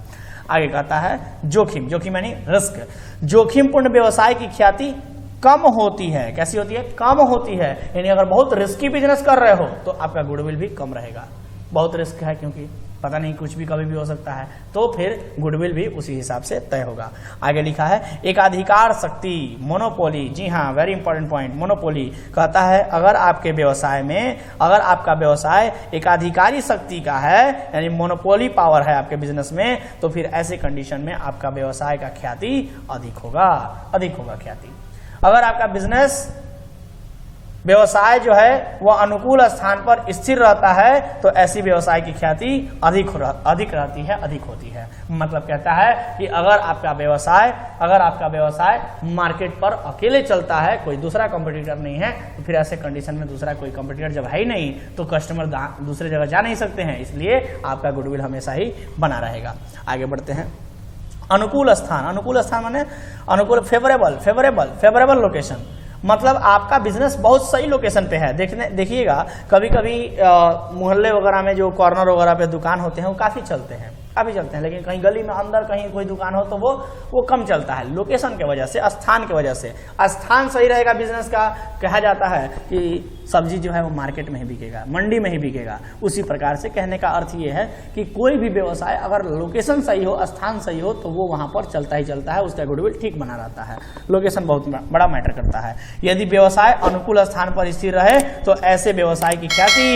आगे कहता है जोखिम, जोखिम यानी रिस्क। जोखिमपूर्ण व्यवसाय की ख्याति कम होती है। कैसी होती है? कम होती है। यानी अगर बहुत रिस्की बिजनेस कर रहे हो तो आपका गुडविल भी कम रहेगा। बहुत रिस्क है क्योंकि पता नहीं कुछ भी कभी भी हो सकता है, तो फिर गुडविल भी उसी हिसाब से तय होगा। आगे लिखा है एकाधिकार शक्ति, मोनोपोली। जी हाँ, वेरी इंपॉर्टेंट पॉइंट, मोनोपोली। कहता है अगर आपके व्यवसाय में, अगर आपका व्यवसाय एकाधिकारी शक्ति का है, यानी मोनोपोली पावर है आपके बिजनेस में, तो फिर ऐसे कंडीशन में आपका व्यवसाय का ख्याति अधिक होगा, अधिक होगा ख्याति। अगर आपका बिजनेस व्यवसाय जो है वह अनुकूल स्थान पर स्थिर रहता है, तो ऐसी व्यवसाय की ख्याति अधिक रहती है, अधिक होती है। मतलब कहता है कि अगर आपका व्यवसाय मार्केट पर अकेले चलता है, कोई दूसरा कंपटीटर नहीं है, तो फिर ऐसे कंडीशन में दूसरा कोई कंपटीटर जब है ही नहीं, तो कस्टमर दूसरे जगह जा नहीं सकते हैं, इसलिए आपका गुडविल हमेशा ही बना रहेगा। आगे बढ़ते हैं। अनुकूल स्थान, अनुकूल स्थान माने अनुकूल, फेवरेबल लोकेशन। मतलब आपका बिजनेस बहुत सही लोकेशन पे है। देखिएगा कभी कभी मोहल्ले वगैरह में जो कॉर्नर वगैरह पे दुकान होते हैं वो काफी चलते हैं, लेकिन कहीं गली में अंदर कहीं कोई दुकान हो तो वो कम चलता है, लोकेशन के वजह से, स्थान के वजह से। स्थान सही रहेगा बिजनेस का, कहा जाता है कि सब्जी जो है वो मार्केट में ही बिकेगा, मंडी में ही बिकेगा। उसी प्रकार से कहने का अर्थ ये है कि कोई भी व्यवसाय अगर लोकेशन सही हो, स्थान सही हो, तो वो वहां पर चलता ही चलता है, उसका गुडविल ठीक बना रहता है। लोकेशन बहुत बड़ा मैटर करता है। यदि व्यवसाय अनुकूल स्थान पर स्थिर रहे तो ऐसे व्यवसाय की ख्याति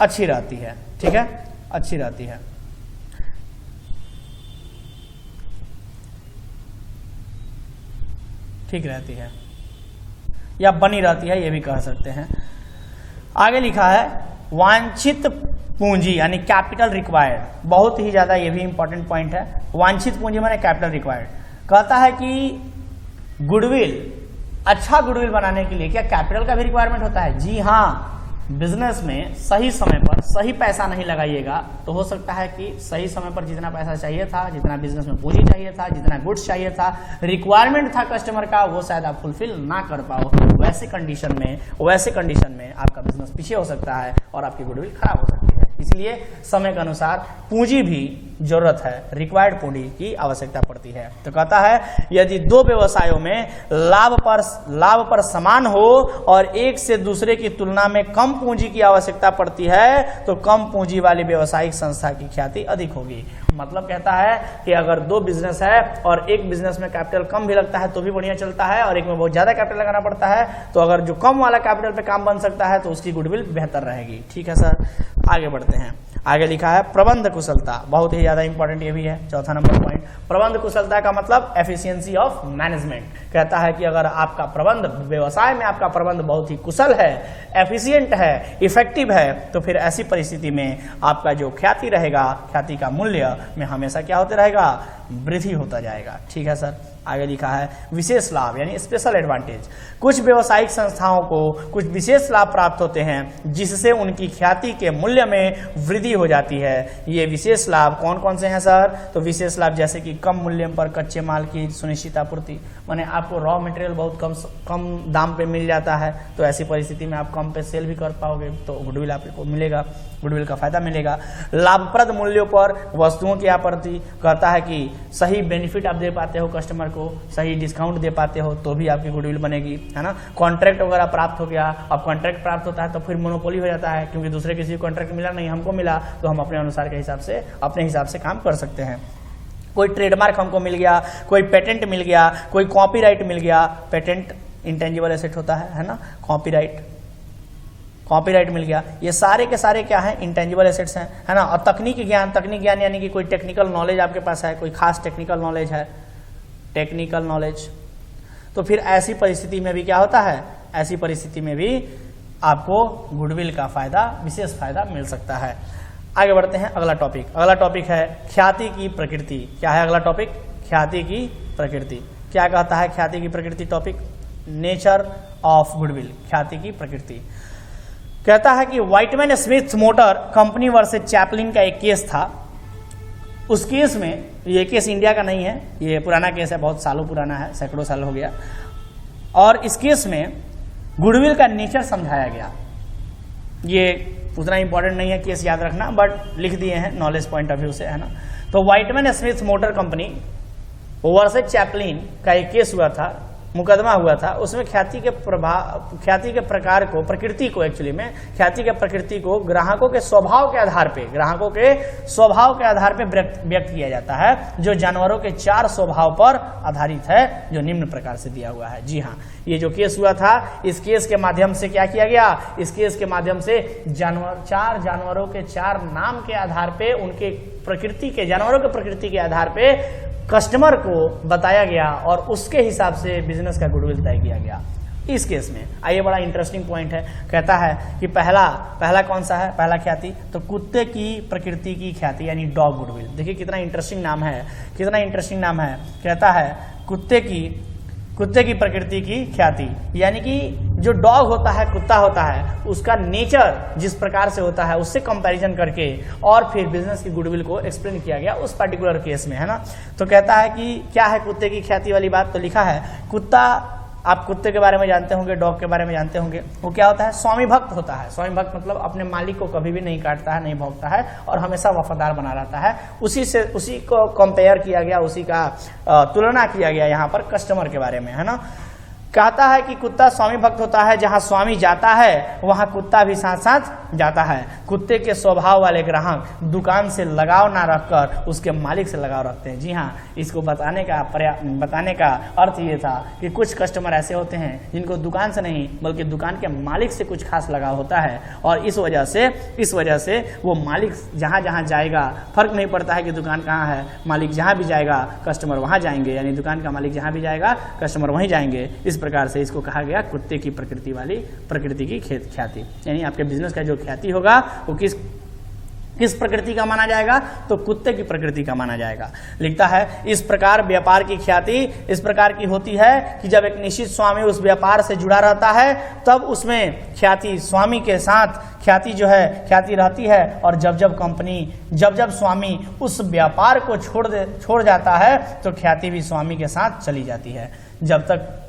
अच्छी रहती है। ठीक है, अच्छी रहती है। ठीक रहती है या बनी रहती है, ये भी कह सकते हैं। आगे लिखा है वांछित पूंजी यानी कैपिटल रिक्वायर्ड। बहुत ही ज्यादा ये भी इंपॉर्टेंट पॉइंट है। वांछित पूंजी माने कैपिटल रिक्वायर्ड। कहता है कि गुडविल, अच्छा गुडविल बनाने के लिए क्या कैपिटल का भी रिक्वायरमेंट होता है? जी हाँ, बिजनेस में सही समय पर सही पैसा नहीं लगाइएगा तो हो सकता है कि सही समय पर जितना पैसा चाहिए था, जितना बिजनेस में पूंजी चाहिए था, जितना गुड्स चाहिए था, रिक्वायरमेंट था कस्टमर का, वो शायद आप फुलफिल ना कर पाओ। वैसे कंडीशन में आपका बिजनेस पीछे हो सकता है और आपकी गुडविल खराब हो सकती है। इसलिए समय के अनुसार पूंजी भी जरूरत है, रिक्वायर्ड पूंजी की आवश्यकता पड़ती है। तो कहता है यदि दो व्यवसायों में लाभ पर समान हो और एक से दूसरे की तुलना में कम पूंजी की आवश्यकता पड़ती है, तो कम पूंजी वाली व्यवसायिक संस्था की ख्याति अधिक होगी। मतलब कहता है कि अगर दो बिजनेस है और एक बिजनेस में कैपिटल कम भी लगता है तो भी बढ़िया चलता है, और एक में बहुत ज्यादा कैपिटल लगाना पड़ता है, तो अगर जो कम वाला कैपिटल पे काम बन सकता है तो उसकी गुडविल बेहतर रहेगी। ठीक है सर, आगे बढ़ते हैं। आगे लिखा है प्रबंध कुशलता। बहुत ही ज्यादा इंपॉर्टेंट ये भी है, चौथा नंबर पॉइंट। प्रबंध कुशलता का मतलब एफिशिएंसी ऑफ मैनेजमेंट। कहता है कि अगर आपका प्रबंध, व्यवसाय में आपका प्रबंध बहुत ही कुशल है, एफिशिएंट है, इफेक्टिव है, तो फिर ऐसी परिस्थिति में आपका जो ख्याति रहेगा, ख्याति का मूल्य में हमेशा क्या होता रहेगा? वृद्धि होता जाएगा। ठीक है सर, आगे लिखा है विशेष लाभ यानी स्पेशल एडवांटेज। कुछ व्यवसायिक संस्थाओं को कुछ विशेष लाभ प्राप्त होते हैं जिससे उनकी ख्याति के मूल्य में वृद्धि हो जाती है। ये विशेष लाभ कौन कौन से हैं सर? तो विशेष लाभ जैसे कि कम मूल्य पर कच्चे माल की सुनिश्चित आपूर्ति, माने आपको रॉ मटेरियल बहुत कम दाम पे मिल जाता है, तो ऐसी परिस्थिति में आप कम पे सेल भी कर पाओगे, तो गुडविल आपको मिलेगा, गुडविल का फायदा मिलेगा। लाभप्रद मूल्यों पर वस्तुओं की आपूर्ति। कहता है कि सही बेनिफिट आप दे पाते हो कस्टमर को, सही डिस्काउंट दे पाते हो, तो भी आपकी गुडविल बनेगी, है ना। कॉन्ट्रैक्ट वगैरह प्राप्त हो गया, अब कॉन्ट्रैक्ट प्राप्त होता है तो फिर मोनोपोली हो जाता है, क्योंकि दूसरे किसी को कॉन्ट्रैक्ट मिला नहीं, हमको मिला, तो हम अपने अनुसार के हिसाब से, अपने हिसाब से काम कर सकते हैं। कोई ट्रेडमार्क हमको मिल गया, कोई पेटेंट मिल गया, कोई कॉपीराइट मिल गया। पेटेंट इंटेंजिबल एसेट होता है ना। कॉपीराइट मिल गया, ये सारे के सारे क्या है? इंटेंजिबल एसेट्स हैं, है ना। और तकनीक ज्ञान यानी कि कोई टेक्निकल नॉलेज आपके पास है, कोई खास टेक्निकल नॉलेज है, टेक्निकल नॉलेज। तो फिर ऐसी परिस्थिति में भी क्या होता है? ऐसी परिस्थिति में भी आपको गुडविल का फायदा, विशेष फायदा मिल सकता है। आगे बढ़ते हैं। अगला टॉपिक है ख्याति की प्रकृति। क्या है अगला टॉपिक? ख्याति की प्रकृति। क्या कहता है ख्याति की प्रकृति? टॉपिक नेचर ऑफ गुडविल, ख्याति की प्रकृति। कहता है कि Whitman Smith motor company versus Chaplin का एक केस था। उस केस में, ये केस इंडिया का नहीं है, ये पुराना केस है, बहुत सालों पुराना है, सैकड़ों साल हो गया। और इस केस में गुडविल का नेचर समझाया गया। ये उतना इंपॉर्टेंट नहीं है केस याद रखना, बट लिख दिए हैं नॉलेज पॉइंट ऑफ व्यू से, है ना। तो Whitman Smith motor company versus Chaplin का एक केस हुआ था, मुकदमा हुआ था। उसमें ख्याति के प्रकार को, प्रकृति को, एक्चुअली में ख्याति के प्रकृति को ग्राहकों के स्वभाव के आधार पे व्यक्त किया जाता है, जो जानवरों के 4 स्वभाव पर आधारित है, जो निम्न प्रकार से दिया हुआ है। जी हाँ, ये जो केस हुआ था, इस केस के माध्यम से क्या किया गया, इस केस के माध्यम से 4 जानवरों के 4 नाम के आधार पे, उनके प्रकृति के, जानवरों के प्रकृति के आधार पे कस्टमर को बताया गया और उसके हिसाब से बिजनेस का गुडविल तय किया गया इस केस में। आइए, बड़ा इंटरेस्टिंग पॉइंट है। कहता है कि पहला कौन सा है, पहला ख्याति, तो कुत्ते की प्रकृति की ख्याति, यानी डॉग गुडविल। देखिए कितना इंटरेस्टिंग नाम है, कितना इंटरेस्टिंग नाम है। कहता है कुत्ते की प्रकृति की ख्याति, यानी कि जो डॉग होता है, कुत्ता होता है, उसका नेचर जिस प्रकार से होता है, उससे कंपैरिजन करके और फिर बिजनेस की गुडविल को एक्सप्लेन किया गया उस पर्टिकुलर केस में, है ना। तो कहता है कि क्या है कुत्ते की ख्याति वाली बात, तो लिखा है कुत्ता, आप कुत्ते के बारे में जानते होंगे, डॉग के बारे में जानते होंगे, वो क्या होता है, स्वामी भक्त होता है। स्वामी भक्त मतलब अपने मालिक को कभी भी नहीं काटता है, नहीं भौंकता है और हमेशा वफादार बना रहता है। उसी को कंपेयर किया गया, उसी का तुलना किया गया यहाँ पर कस्टमर के बारे में, है ना। कहता है कि कुत्ता स्वामी भक्त होता है, जहां स्वामी जाता है वहां कुत्ता भी साथ साथ जाता है। कुत्ते के स्वभाव वाले ग्राहक दुकान से लगाव ना रखकर उसके मालिक से लगाव रखते हैं। जी हाँ, इसको बताने का अर्थ ये था कि कुछ कस्टमर ऐसे होते हैं जिनको दुकान से नहीं बल्कि दुकान के मालिक से कुछ खास लगाव होता है, और इस वजह से वो मालिक जहाँ जहाँ जाएगा, फर्क नहीं पड़ता है कि दुकान कहाँ है, मालिक जहाँ भी जाएगा कस्टमर वहाँ जाएंगे, यानी दुकान का मालिक जहाँ भी जाएगा कस्टमर वहीं जाएंगे। इस प्रकार से इसको कहा गया कुत्ते की प्रकृति की ख्याति, यानी आपके बिजनेस का जो ख्याति होगा वो किस प्रकृति का माना जाएगा, तो कुत्ते की प्रकृति का माना जाएगा। लिखता है इस प्रकार व्यापार की ख्याति इस प्रकार की होती है कि जब एक निश्चित स्वामी उस व्यापार से जुड़ा रहता है तब उसमें ख्याति स्वामी के साथ ख्याति रहती है, और जब स्वामी उस व्यापार को छोड़ जाता है तो ख्याति भी स्वामी के साथ चली जाती है।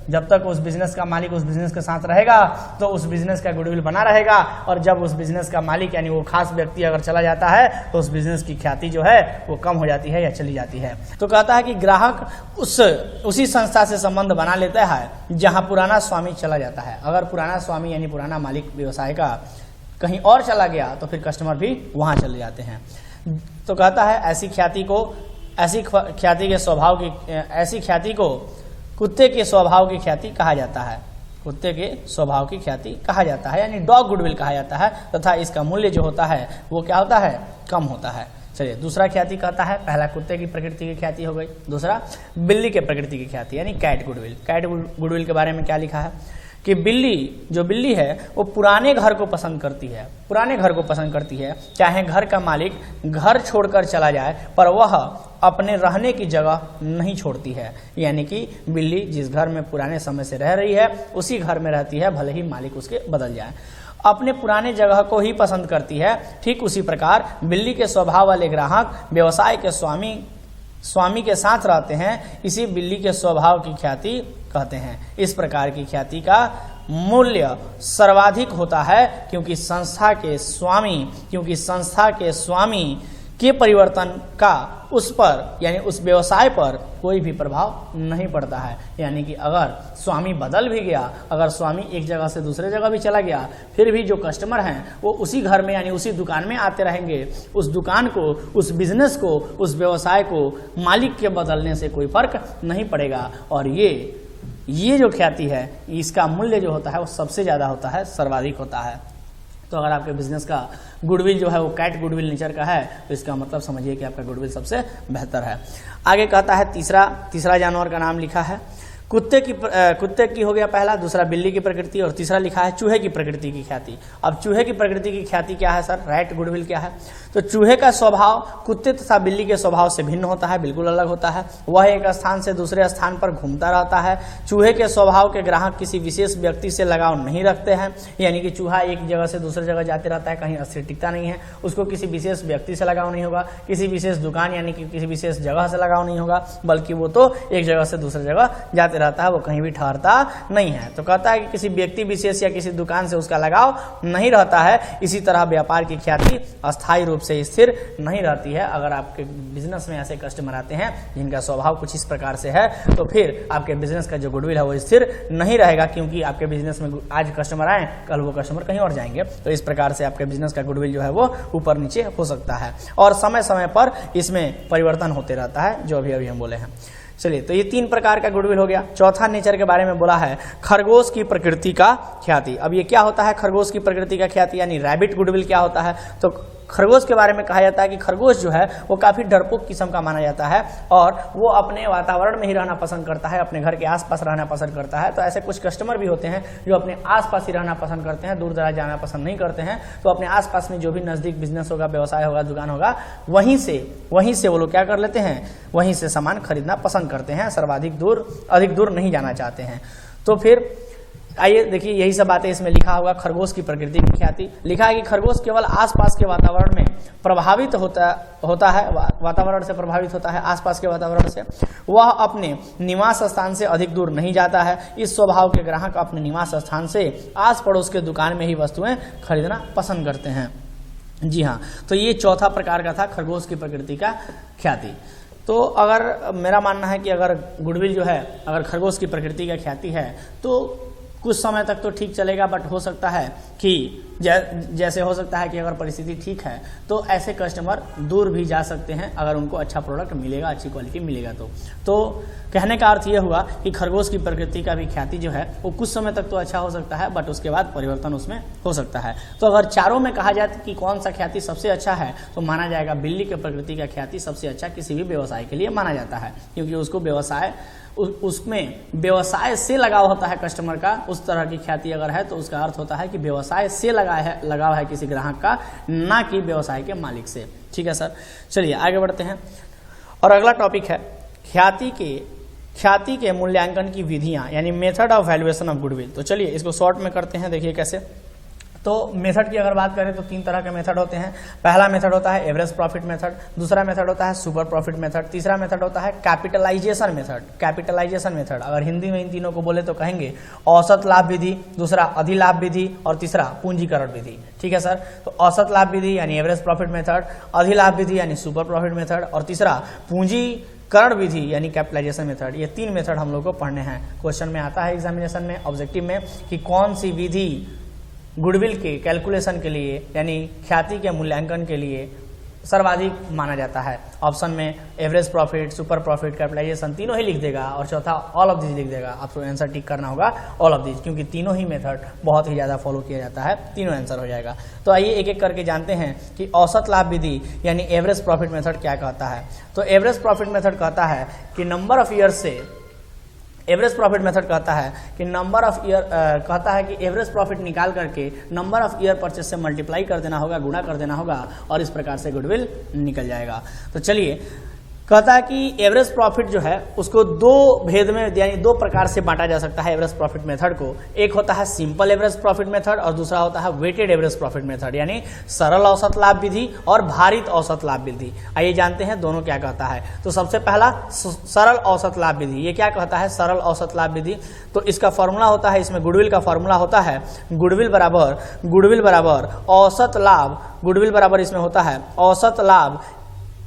जब तक उस बिजनेस का मालिक उस बिजनेस के साथ रहेगा तो उस बिजनेस का गुडविल बना रहेगा, और जब उस बिजनेस का मालिक यानी वो खास व्यक्ति अगर चला जाता है तो उस बिजनेस की ख्याति जो है वो कम हो जाती है या चली जाती है। तो कहता है कि ग्राहक उसी संस्था से संबंध बना लेता है जहां पुराना स्वामी चला जाता है। अगर पुराना स्वामी यानी पुराना मालिक व्यवसाय का कहीं और चला गया तो फिर कस्टमर भी वहां चले जाते हैं। तो कहता है ऐसी ख्याति को कुत्ते के स्वभाव की ख्याति कहा जाता है। कुत्ते के स्वभाव की ख्याति कहा जाता है, यानी डॉग गुडविल कहा जाता है, तथा इसका मूल्य जो होता है वो क्या होता है, कम होता है। चलिए, दूसरा ख्याति कहता है, पहला कुत्ते की प्रकृति की ख्याति हो गई, दूसरा बिल्ली के प्रकृति की ख्याति यानी कैट गुडविल। कैट गुडविल के बारे में क्या लिखा है कि बिल्ली है वो पुराने घर को पसंद करती है, चाहे घर का मालिक घर छोड़कर चला जाए पर वह अपने रहने की जगह नहीं छोड़ती है। यानी कि बिल्ली जिस घर में पुराने समय से रह रही है उसी घर में रहती है, भले ही मालिक उसके बदल जाए, अपने पुराने जगह को ही पसंद करती है। ठीक उसी प्रकार बिल्ली के स्वभाव वाले ग्राहक व्यवसाय के स्वामी के साथ रहते हैं, इसी बिल्ली के स्वभाव की ख्याति कहते हैं। इस प्रकार की ख्याति का मूल्य सर्वाधिक होता है क्योंकि संस्था के स्वामी के परिवर्तन का उस पर यानी उस व्यवसाय पर कोई भी प्रभाव नहीं पड़ता है। यानी कि अगर स्वामी बदल भी गया, अगर स्वामी एक जगह से दूसरे जगह भी चला गया, फिर भी जो कस्टमर हैं वो उसी घर में यानी उसी दुकान में आते रहेंगे। उस दुकान को, उस बिजनेस को, उस व्यवसाय को मालिक के बदलने से कोई फर्क नहीं पड़ेगा। और ये जो ख्याति है इसका मूल्य जो होता है वो सबसे ज़्यादा होता है, सर्वाधिक होता है। तो अगर आपके बिजनेस का गुडविल जो है वो कैट गुडविल नेचर का है तो इसका मतलब समझिए कि आपका गुडविल सबसे बेहतर है। आगे कहता है तीसरा जानवर का नाम लिखा है कुत्ते की हो गया पहला, दूसरा बिल्ली की प्रकृति, और तीसरा लिखा है चूहे की प्रकृति की ख्याति। अब चूहे की प्रकृति की ख्याति क्या है सर, राइट गुडविल क्या है? तो चूहे का स्वभाव कुत्ते तथा बिल्ली के स्वभाव से भिन्न होता है, बिल्कुल अलग होता है। वह एक स्थान से दूसरे स्थान पर घूमता रहता है। चूहे के स्वभाव के ग्राहक किसी विशेष व्यक्ति से लगाव नहीं रखते हैं, यानी कि चूहा एक जगह से दूसरी जगह जाते रहता है, कहीं अस्थिर टिकता नहीं है। उसको किसी विशेष व्यक्ति से लगाव नहीं होगा, किसी विशेष दुकान यानी कि किसी विशेष जगह से लगाव नहीं होगा, बल्कि वो तो एक जगह से दूसरी जगह जाते रहता है, वो कहीं भी ठहरता नहीं है। तो कहता है कि किसी व्यक्ति विशेष या किसी दुकान से उसका लगाव नहीं रहता है। इसी तरह व्यापार की ख्याति अस्थायी रूप से स्थिर नहीं रहती है। अगर आपके बिजनेस में ऐसे कस्टमर आते हैं जिनका स्वभाव कुछ इस प्रकार से है, तो फिर आपके बिजनेस का जो गुडविल है वो स्थिर नहीं रहेगा, क्योंकि आपके बिजनेस में आज कस्टमर आए, कल वो कस्टमर कहीं और जाएंगे। तो इस प्रकार से आपके बिजनेस का गुडविल जो है वो ऊपर नीचे हो सकता है, और समय समय पर इसमें परिवर्तन होते रहता है, जो अभी हम बोले हैं। चलिए, तो ये 3 प्रकार का गुडविल हो गया। चौथा नेचर के बारे में बोला है, खरगोश की प्रकृति का ख्याति। अब ये क्या होता है खरगोश की प्रकृति का ख्याति, यानी रैबिट गुडविल क्या होता है? तो खरगोश के बारे में कहा जाता है कि खरगोश जो है वो काफी डरपोक किस्म का माना जाता है, और वो अपने वातावरण में ही रहना पसंद करता है, अपने घर के आसपास रहना पसंद करता है। तो ऐसे कुछ कस्टमर भी होते हैं जो अपने आसपास ही रहना पसंद करते हैं, दूर दराज जाना पसंद नहीं करते हैं। तो अपने आसपास में जो भी नजदीक बिजनेस होगा, व्यवसाय होगा, दुकान होगा, वहीं से वो लोग क्या कर लेते हैं, वहीं से सामान खरीदना पसंद करते हैं, सर्वाधिक अधिक दूर नहीं जाना चाहते हैं। तो फिर आइए देखिए, यही सब बातें इसमें लिखा होगा। खरगोश की प्रकृति की ख्याति लिखा है कि खरगोश केवल आसपास के वातावरण में प्रभावित होता है, वातावरण से प्रभावित होता है, आसपास के वातावरण से। वह अपने निवास स्थान से अधिक दूर नहीं जाता है। इस स्वभाव के ग्राहक अपने निवास स्थान से आस पड़ोस के दुकान में ही वस्तुएं खरीदना पसंद करते हैं। जी हाँ, तो ये चौथा प्रकार का था खरगोश की प्रकृति का ख्याति। तो अगर मेरा मानना है कि अगर गुडविल जो है, अगर खरगोश की प्रकृति का ख्याति है, तो कुछ समय तक तो ठीक चलेगा, बट हो सकता है कि जैसे हो सकता है कि अगर परिस्थिति ठीक है तो ऐसे कस्टमर दूर भी जा सकते हैं, अगर उनको अच्छा प्रोडक्ट मिलेगा, अच्छी क्वालिटी मिलेगा। तो कहने का अर्थ यह हुआ कि खरगोश की प्रकृति का भी ख्याति जो है वो कुछ समय तक तो अच्छा हो सकता है, बट उसके बाद परिवर्तन उसमें हो सकता है। तो अगर चारों में कहा जाए कि कौन सा ख्याति सबसे अच्छा है, तो माना जाएगा बिल्ली की प्रकृति का ख्याति सबसे अच्छा किसी भी व्यवसाय के लिए माना जाता है, क्योंकि उसको उसमें व्यवसाय से लगाव होता है कस्टमर का। उस तरह की ख्याति अगर है तो उसका अर्थ होता है कि व्यवसाय से लगाव है किसी ग्राहक का, ना कि व्यवसाय के मालिक से। ठीक है सर, चलिए आगे बढ़ते हैं। और अगला टॉपिक है ख्याति के मूल्यांकन की विधियां, यानी method of valuation of goodwill. तो चलिए इसको शॉर्ट में करते हैं, देखिए कैसे। तो मेथड की अगर बात करें तो 3 तरह के मेथड होते हैं। पहला मेथड होता है एवरेज प्रॉफिट मेथड, दूसरा मेथड होता है सुपर प्रॉफिट मेथड, तीसरा मेथड होता है कैपिटलाइजेशन मेथड। अगर हिंदी में इन तीनों को बोले तो कहेंगे औसत लाभ विधि, दूसरा अधिलाभ विधि, और तीसरा पूंजीकरण विधि। ठीक है सर, तो औसत लाभ विधि यानी एवरेज प्रॉफिट मेथड, अधिलाभ विधि यानी सुपर प्रॉफिट मेथड, और तीसरा पूंजीकरण विधि यानी कैपिटलाइजेशन मेथड। ये 3 मेथड हम लोग को पढ़ने हैं। क्वेश्चन में आता है एग्जामिनेशन में, ऑब्जेक्टिव में, कि कौन सी विधि गुडविल के कैलकुलेशन के लिए यानी ख्याति के मूल्यांकन के लिए सर्वाधिक माना जाता है। ऑप्शन में average profit, super profit, capitalization तीनों ही लिख देगा, और चौथा ऑल ऑफ दीज लिख देगा। आपको आंसर टिक करना होगा ऑल ऑफ दीज, क्योंकि तीनों ही मेथड बहुत ही ज़्यादा फॉलो किया जाता है, तीनों आंसर हो जाएगा। तो आइए एक एक करके जानते हैं कि औसत लाभ विधि यानी एवरेज प्रॉफिट मेथड क्या कहता है। तो एवरेज प्रॉफिट मेथड कहता है कि नंबर ऑफ ईयर से एवरेज प्रॉफिट मेथड कहता है कि एवरेज प्रॉफिट निकाल करके नंबर ऑफ ईयर परचेस से मल्टीप्लाई कर देना होगा, गुणा कर देना होगा, और इस प्रकार से गुडविल निकल जाएगा। तो चलिए, कहता है कि एवरेज प्रॉफिट जो है उसको 2 भेद में यानी 2 प्रकार से बांटा जा सकता है एवरेज प्रॉफिट मेथड को। एक होता है सिंपल एवरेज प्रॉफिट मेथड, और दूसरा होता है वेटेड एवरेज प्रॉफिट मेथड, यानी सरल औसत लाभ विधि और भारित औसत लाभ विधि। आइए जानते हैं दोनों क्या कहता है। तो सबसे पहला सरल औसत लाभ विधि, ये क्या कहता है सरल औसत लाभ विधि। तो इसका फॉर्मूला होता है, इसमें गुडविल का फॉर्मूला होता है गुडविल बराबर औसत लाभ, गुडविल बराबर इसमें होता है औसत लाभ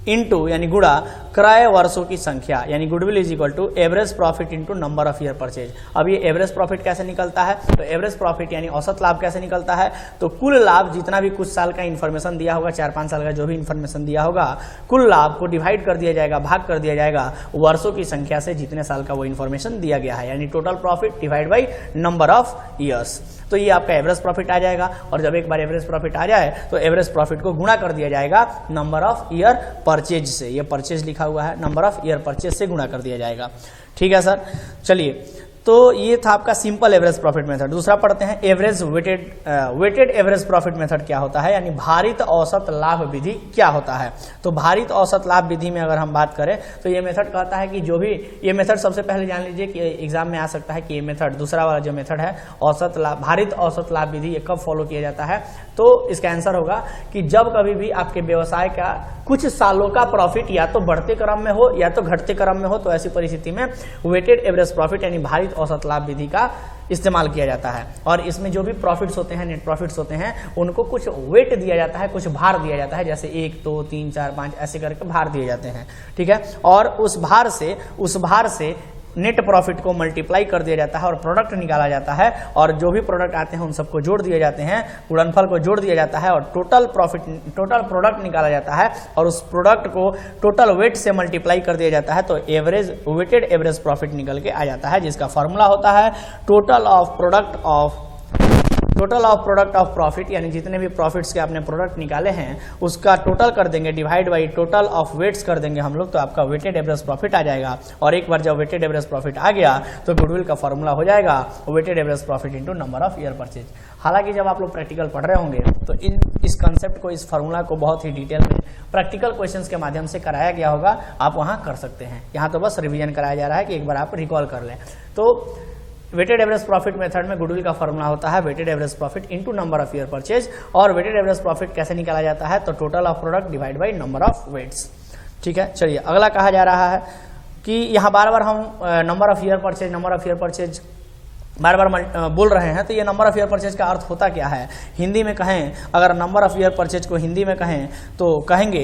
इंटू यानी गुणा क्रय वर्षों की संख्या, यानी goodwill is equal to average profit into number of year purchase. अब ये एवरेज प्रॉफिट कैसे निकलता है, तो एवरेज प्रॉफिट यानी औसत लाभ कैसे निकलता है, तो कुल लाभ जितना भी कुछ साल का इन्फॉर्मेशन दिया होगा, 4-5 साल का जो भी इन्फॉर्मेशन दिया होगा, कुल लाभ को डिवाइड कर दिया जाएगा, भाग कर दिया जाएगा वर्षों की संख्या से जितने साल का वो इन्फॉर्मेशन दिया गया है, यानी total profit divide by number of years. तो ये आपका एवरेज प्रॉफिट आ जाएगा। और जब एक बार एवरेज प्रॉफिट आ जाए तो एवरेज प्रॉफिट को गुणा कर दिया जाएगा नंबर ऑफ ईयर परचेज से। ये परचेज लिखा हुआ है, नंबर ऑफ ईयर परचेज से गुणा कर दिया जाएगा। ठीक है सर, चलिए, तो ये था आपका सिंपल एवरेज प्रॉफिट मेथड। दूसरा पढ़ते हैं average weighted average profit method क्या होता है, यानी भारित औसत लाभ विधि क्या होता है। तो भारित औसत लाभ विधि में अगर हम बात करें तो ये मेथड कहता है कि जो भी ये मेथड, सबसे पहले जान लीजिए कि एग्जाम में आ सकता है कि ये मेथड, दूसरा वाला जो मेथड है औसत लाभ, भारित औसत लाभ विधि, ये कब फॉलो किया जाता है। तो इसका आंसर होगा कि जब कभी भी आपके व्यवसाय का कुछ सालों का प्रॉफिट या तो बढ़ते क्रम में हो या तो घटते क्रम में हो, तो ऐसी परिस्थिति में वेटेड एवरेज प्रॉफिट यानी भारित औसत लाभ विधि का इस्तेमाल किया जाता है। और इसमें जो भी प्रॉफिट्स होते हैं, नेट प्रॉफिट्स होते हैं, उनको कुछ वेट दिया जाता है, कुछ भार दिया जाता है, जैसे 1 2 3 4 5 ऐसे करके भार दिए जाते हैं। ठीक है, और उस भार से नेट प्रॉफिट को मल्टीप्लाई कर दिया जाता है और प्रोडक्ट निकाला जाता है, और जो भी प्रोडक्ट आते हैं उन सबको जोड़ दिए जाते हैं, गुणनफल को जोड़ दिया जाता है और टोटल प्रोडक्ट निकाला जाता है, और उस प्रोडक्ट को टोटल वेट से मल्टीप्लाई कर दिया जाता है, तो वेटेड एवरेज प्रॉफिट निकल के आ जाता है, जिसका फॉर्मूला होता है total of product of profit, यानी जितने भी प्रॉफिट्स के आपने प्रोडक्ट निकाले हैं उसका टोटल कर देंगे, divide by total of weights कर देंगे हम लोग, तो आपका वेटेड एवरेज प्रॉफिट आ जाएगा। और एक बार जब वेटेड एवरेज प्रॉफिट आ गया तो गुडविल का फॉर्मूला हो जाएगा weighted average profit into number of year purchase. हालांकि जब आप लोग प्रैक्टिकल पढ़ रहे होंगे तो इस कंसेप्ट को, इस फॉर्मूला को बहुत ही डिटेल में प्रैक्टिकल क्वेश्चंस के माध्यम से कराया गया होगा, आप वहां कर सकते हैं। यहाँ तो बस रिवीजन कराया जा रहा है कि एक बार आप रिकॉल कर लें। तो वेटेड एवरेज प्रॉफिट मेथड में गुडविल का फॉर्मूला होता है weighted average profit into number of year purchase. और वेटेड एवरेज प्रॉफिट कैसे निकाला जाता है, तो total of product divide by number of weights. ठीक है, चलिए अगला कहा जा रहा है कि यहाँ बार बार हम नंबर ऑफ ईयर परचेज बार बार बोल रहे हैं, तो ये नंबर ऑफ ईयर परचेज का अर्थ होता क्या है। हिंदी में कहें, अगर नंबर ऑफ ईयर परचेज को हिंदी में कहें तो कहेंगे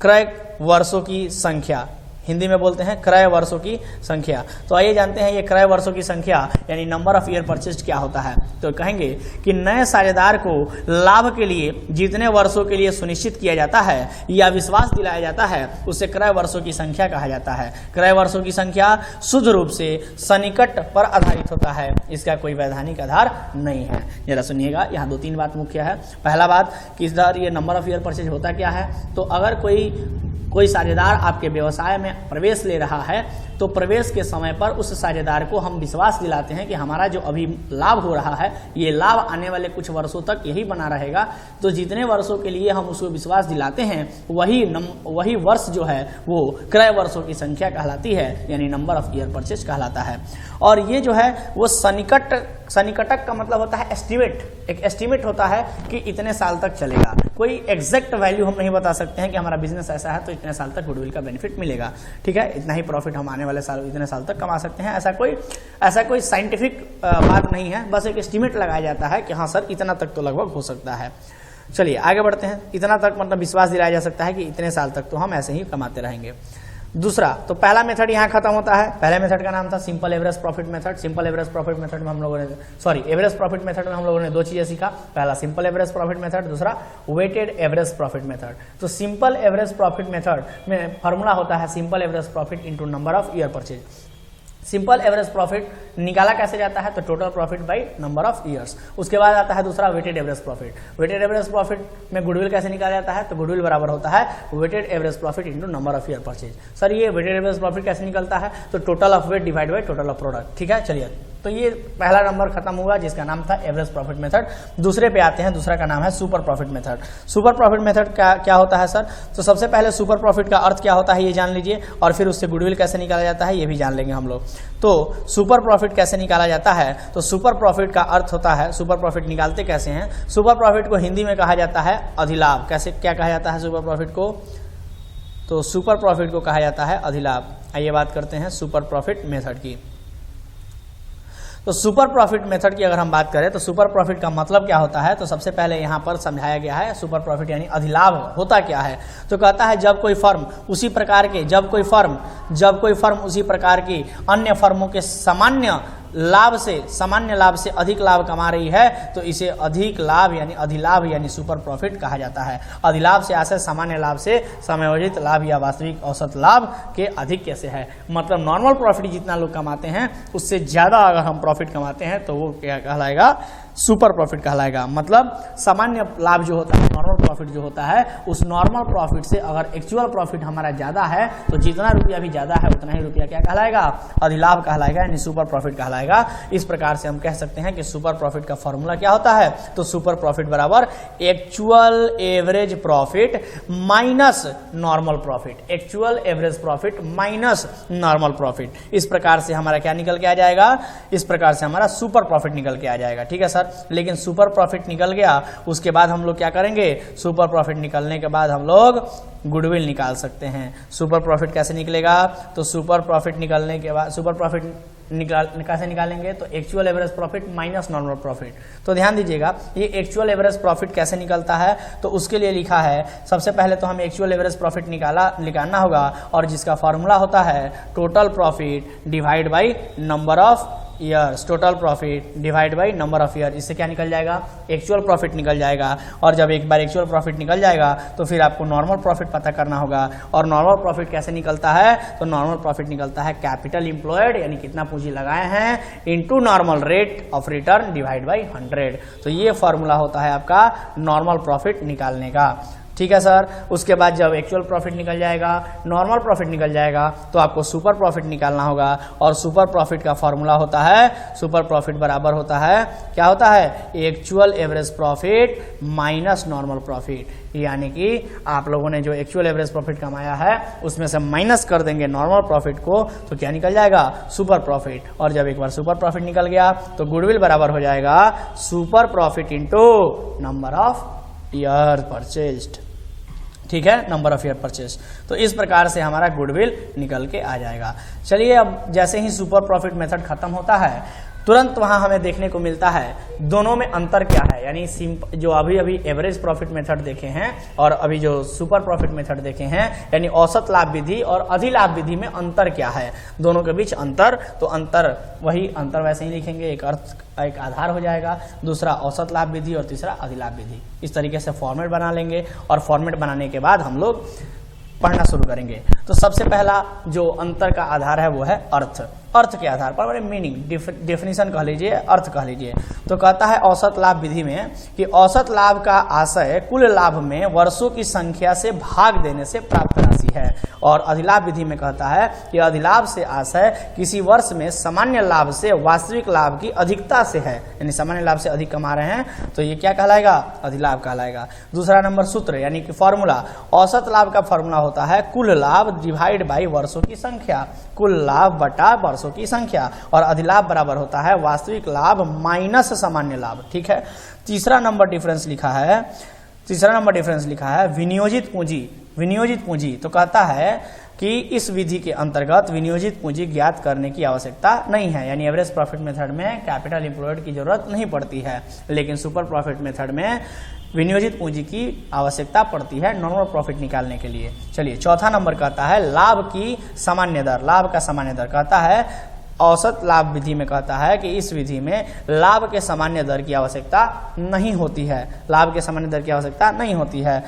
क्रय वर्षों की संख्या। हिंदी में बोलते हैं क्रय वर्षों की संख्या। तो आइए जानते हैं ये क्रय वर्षों की संख्या यानी नंबर ऑफ ईयर परचेज क्या होता है। तो कहेंगे कि नए साझेदार को लाभ के लिए जितने वर्षों के लिए सुनिश्चित किया जाता है या विश्वास दिलाया जाता है उसे क्रय वर्षों की संख्या कहा जाता है। क्रय वर्षों की संख्या शुद्ध रूप से सन्निकट पर आधारित होता है, इसका कोई वैधानिक आधार नहीं है। जरा सुनिएगा, यहाँ 2-3 बात मुख्य है। पहला बात कि इधर ये नंबर ऑफ ईयर परचेज होता क्या है, तो अगर कोई साझेदार आपके व्यवसाय में प्रवेश ले रहा है तो प्रवेश के समय पर उस साझेदार को हम विश्वास दिलाते हैं कि हमारा जो अभी लाभ हो रहा है ये लाभ आने वाले कुछ वर्षों तक यही बना रहेगा। तो जितने वर्षों के लिए हम उसको विश्वास दिलाते हैं वही वर्ष जो है वो क्रय वर्षों की संख्या कहलाती है, यानी नंबर ऑफ ईयर परचेज कहलाता है। और ये जो है वो सन्निकटक का मतलब होता है एस्टिमेट, एक एस्टिमेट होता है कि इतने साल तक चलेगा। कोई एग्जैक्ट वैल्यू हम नहीं बता सकते हैं कि हमारा बिजनेस ऐसा है तो इतने साल तक गुडविल का बेनिफिट मिलेगा। ठीक है, इतना ही प्रॉफिट हम आने वाले साल इतने साल तक कमा सकते हैं, ऐसा कोई साइंटिफिक बात नहीं है। बस एक एस्टिमेट लगाया जाता है कि हाँ सर इतना तक तो लगभग हो सकता है। चलिए आगे बढ़ते हैं। इतना तक मतलब विश्वास दिलाया जा सकता है कि इतने साल तक तो हम ऐसे ही कमाते रहेंगे। दूसरा, तो पहला मेथड यहाँ खत्म होता है। पहले मेथड का नाम था simple average profit method. Simple average profit method में हम लोगों ने एवरेज प्रॉफिट मेथड में हम लोगों ने 2 चीजें सीखा। पहला सिंपल एवरेज प्रॉफिट मेथड, दूसरा वेटेड एवरेज प्रॉफिट मेथड। तो सिंपल एवरेज प्रॉफिट मेथड में फॉर्मूला होता है simple average profit into number of year purchase. Simple average profit निकाला कैसे जाता है, तो total profit by number of years. उसके बाद आता है दूसरा weighted average profit. Weighted average profit में गुडविल कैसे निकाला जाता है, तो गुडविल बराबर होता है weighted average profit into number of year purchase. Sir ये वेटेड एवरेज प्रॉफिट कैसे निकलता है, तो total of weight divide by total of product. ठीक है, चलिए तो ये पहला नंबर खत्म हुआ जिसका नाम था एवरेज प्रॉफिट मेथड। दूसरे पे आते हैं, दूसरा का नाम है super profit method. Super profit method क्या होता है सर, तो सबसे पहले सुपर प्रॉफिट का अर्थ क्या होता है ये जान लीजिए, और फिर उससे गुडविल कैसे निकाला जाता है ये भी जान लेंगे हम लोग। तो सुपर प्रॉफिट कैसे निकाला जाता है, तो सुपर प्रॉफिट का अर्थ होता है, सुपर प्रॉफिट निकालते कैसे हैं। सुपर प्रॉफिट को हिंदी में कहा जाता है अधिलाभ। कैसे क्या कहा जाता है सुपर प्रॉफिट को, तो सुपर प्रॉफिट को कहा जाता है अधिलाभ। आइए बात करते हैं सुपर प्रॉफिट मेथड की। तो सुपर प्रॉफिट मेथड की अगर हम बात करें तो सुपर प्रॉफिट का मतलब क्या होता है, तो सबसे पहले यहाँ पर समझाया गया है सुपर प्रॉफिट यानी अधिलाभ होता क्या है। तो कहता है जब कोई फर्म उसी प्रकार की अन्य फर्मों के सामान्य लाभ से अधिक लाभ कमा रही है तो इसे अधिक लाभ यानी अधिलाभ यानी सुपर प्रॉफिट कहा जाता है। अधिलाभ से आशय सामान्य लाभ से समायोजित लाभ या वास्तविक औसत लाभ के अधिक कैसे है, मतलब नॉर्मल प्रॉफिट जितना लोग कमाते हैं उससे ज्यादा अगर हम प्रॉफिट कमाते हैं तो वो क्या कहलाएगा, सुपर प्रॉफिट कहलाएगा। मतलब सामान्य लाभ जो होता है, नॉर्मल प्रॉफिट जो होता है, उस नॉर्मल प्रॉफिट से अगर एक्चुअल प्रॉफिट हमारा ज्यादा है तो जितना रुपया भी ज्यादा है उतना ही रुपया क्या कहलाएगा, अधिलाभ कहलाएगा, यानी सुपर प्रॉफिट कहलाएगा। इस प्रकार से हम कह सकते हैं कि सुपर प्रॉफिट का फॉर्मूला क्या होता है, तो सुपर प्रॉफिट बराबर actual average profit minus normal profit, actual average profit minus normal profit. इस प्रकार से हमारा क्या निकल के आ जाएगा, इस प्रकार से हमारा सुपर प्रॉफिट निकल के आ जाएगा। ठीक है सर, लेकिन सुपर प्रॉफिट निकल गया, उसके बाद हम लोग क्या करेंगे, सुपर प्रॉफिट निकलने के बाद हम लोग गुडविल निकाल सकते हैं। सुपर प्रॉफिट कैसे निकलेगा, तो सुपर प्रॉफिट निकलने के बाद सुपर प्रॉफिट कैसे निकालेंगे, तो actual average profit minus normal profit. तो ध्यान दीजिएगा, ये एक्चुअल एवरेज प्रॉफिट कैसे निकलता है, तो उसके लिए लिखा है, सबसे पहले तो हमें एक्चुअल एवरेज प्रॉफिट निकालना होगा, और जिसका फॉर्मूला होता है total profit divide by number of years, total profit divide by number of year. इससे क्या निकल जाएगा, एक्चुअल प्रॉफिट निकल जाएगा। और जब एक बार एक्चुअल प्रॉफिट निकल जाएगा तो फिर आपको नॉर्मल प्रॉफिट पता करना होगा। और नॉर्मल प्रॉफिट कैसे निकलता है, तो नॉर्मल प्रॉफिट निकलता है कैपिटल एम्प्लॉयड, यानी कितना पूंजी लगाए हैं, into normal rate of return divide by 100। तो ये फॉर्मूला होता है आपका नॉर्मल प्रॉफिट निकालने का। ठीक है सर, उसके बाद जब एक्चुअल प्रॉफिट निकल जाएगा, नॉर्मल प्रॉफिट निकल जाएगा, तो आपको सुपर प्रॉफिट निकालना होगा। और सुपर प्रॉफिट का फॉर्मूला होता है, सुपर प्रॉफिट बराबर होता है, क्या होता है, actual average profit minus normal profit. यानी कि आप लोगों ने जो एक्चुअल एवरेज प्रॉफिट कमाया है उसमें से माइनस कर देंगे नॉर्मल प्रॉफिट को, तो क्या निकल जाएगा, सुपर प्रॉफिट। और जब एक बार सुपर प्रॉफिट निकल गया तो गुडविल बराबर हो जाएगा super profit into number of year purchased. ठीक है, नंबर ऑफ ईयर परचेज। तो इस प्रकार से हमारा गुडविल निकल के आ जाएगा। चलिए, अब जैसे ही सुपर प्रॉफिट मेथड खत्म होता है तुरंत वहां हमें देखने को मिलता है दोनों में अंतर क्या है। यानी जो अभी एवरेज प्रॉफिट मेथड देखे हैं और अभी जो सुपर प्रॉफिट मेथड देखे हैं, यानी औसत लाभ विधि और अधिलाभ विधि में अंतर क्या है, दोनों के बीच अंतर। तो अंतर वही अंतर वैसे ही लिखेंगे, एक आधार हो जाएगा, दूसरा औसत लाभ विधि और तीसरा अधिलाभ विधि। इस तरीके से फॉर्मेट बना लेंगे और फॉर्मेट बनाने के बाद हम लोग पढ़ना शुरू करेंगे। तो सबसे पहला जो अंतर का आधार है वो है अर्थ। अर्थ के आधार पर, मीनिंग, डेफिनेशन कह लीजिए, अर्थ कह लीजिए। तो कहता है औसत लाभ विधि में कि औसत लाभ का आशय कुल लाभ में वर्षों की संख्या से भाग देने से प्राप्त राशि है। और अधिलाभ विधि में कहता है कि अधिलाभ से आशय किसी वर्ष में सामान्य लाभ से वास्तविक लाभ की अधिकता से है, यानी सामान्य लाभ से अधिक कमा रहे हैं तो ये क्या कहलाएगा, अधिलाभ कहलाएगा। दूसरा नंबर सूत्र यानी कि फॉर्मूला, औसत लाभ का फॉर्मूला होता है कुल लाभ डिवाइड बाई वर्षों की संख्या, कुल लाभ बटा वर्षों की संख्या। और अधिलाभ बराबर होता है वास्तविक लाभ माइनस सामान्य लाभ। ठीक है, तीसरा नंबर डिफरेंस लिखा है विनियोजित पूंजी। विनियोजित पूंजी तो कहता है कि इस विधि के अंतर्गत विनियोजित पूंजी ज्ञात करने की आवश्यकता नहीं है, यानी एवरेज प्रॉफिट मेथड में कैपिटल एम्प्लॉयड की जरूरत नहीं पड़ती है, लेकिन सुपर प्रॉफिट मेथड में विनियोजित पूंजी की आवश्यकता पड़ती है नॉर्मल प्रॉफिट निकालने के लिए। चलिए, चौथा नंबर कहता है लाभ की सामान्य दर। लाभ का सामान्य दर कहता है औसत लाभ विधि में कहता है कि इस विधि में लाभ के सामान्य दर की आवश्यकता नहीं होती है, लाभ के सामान्य दर की आवश्यकता नहीं होती है।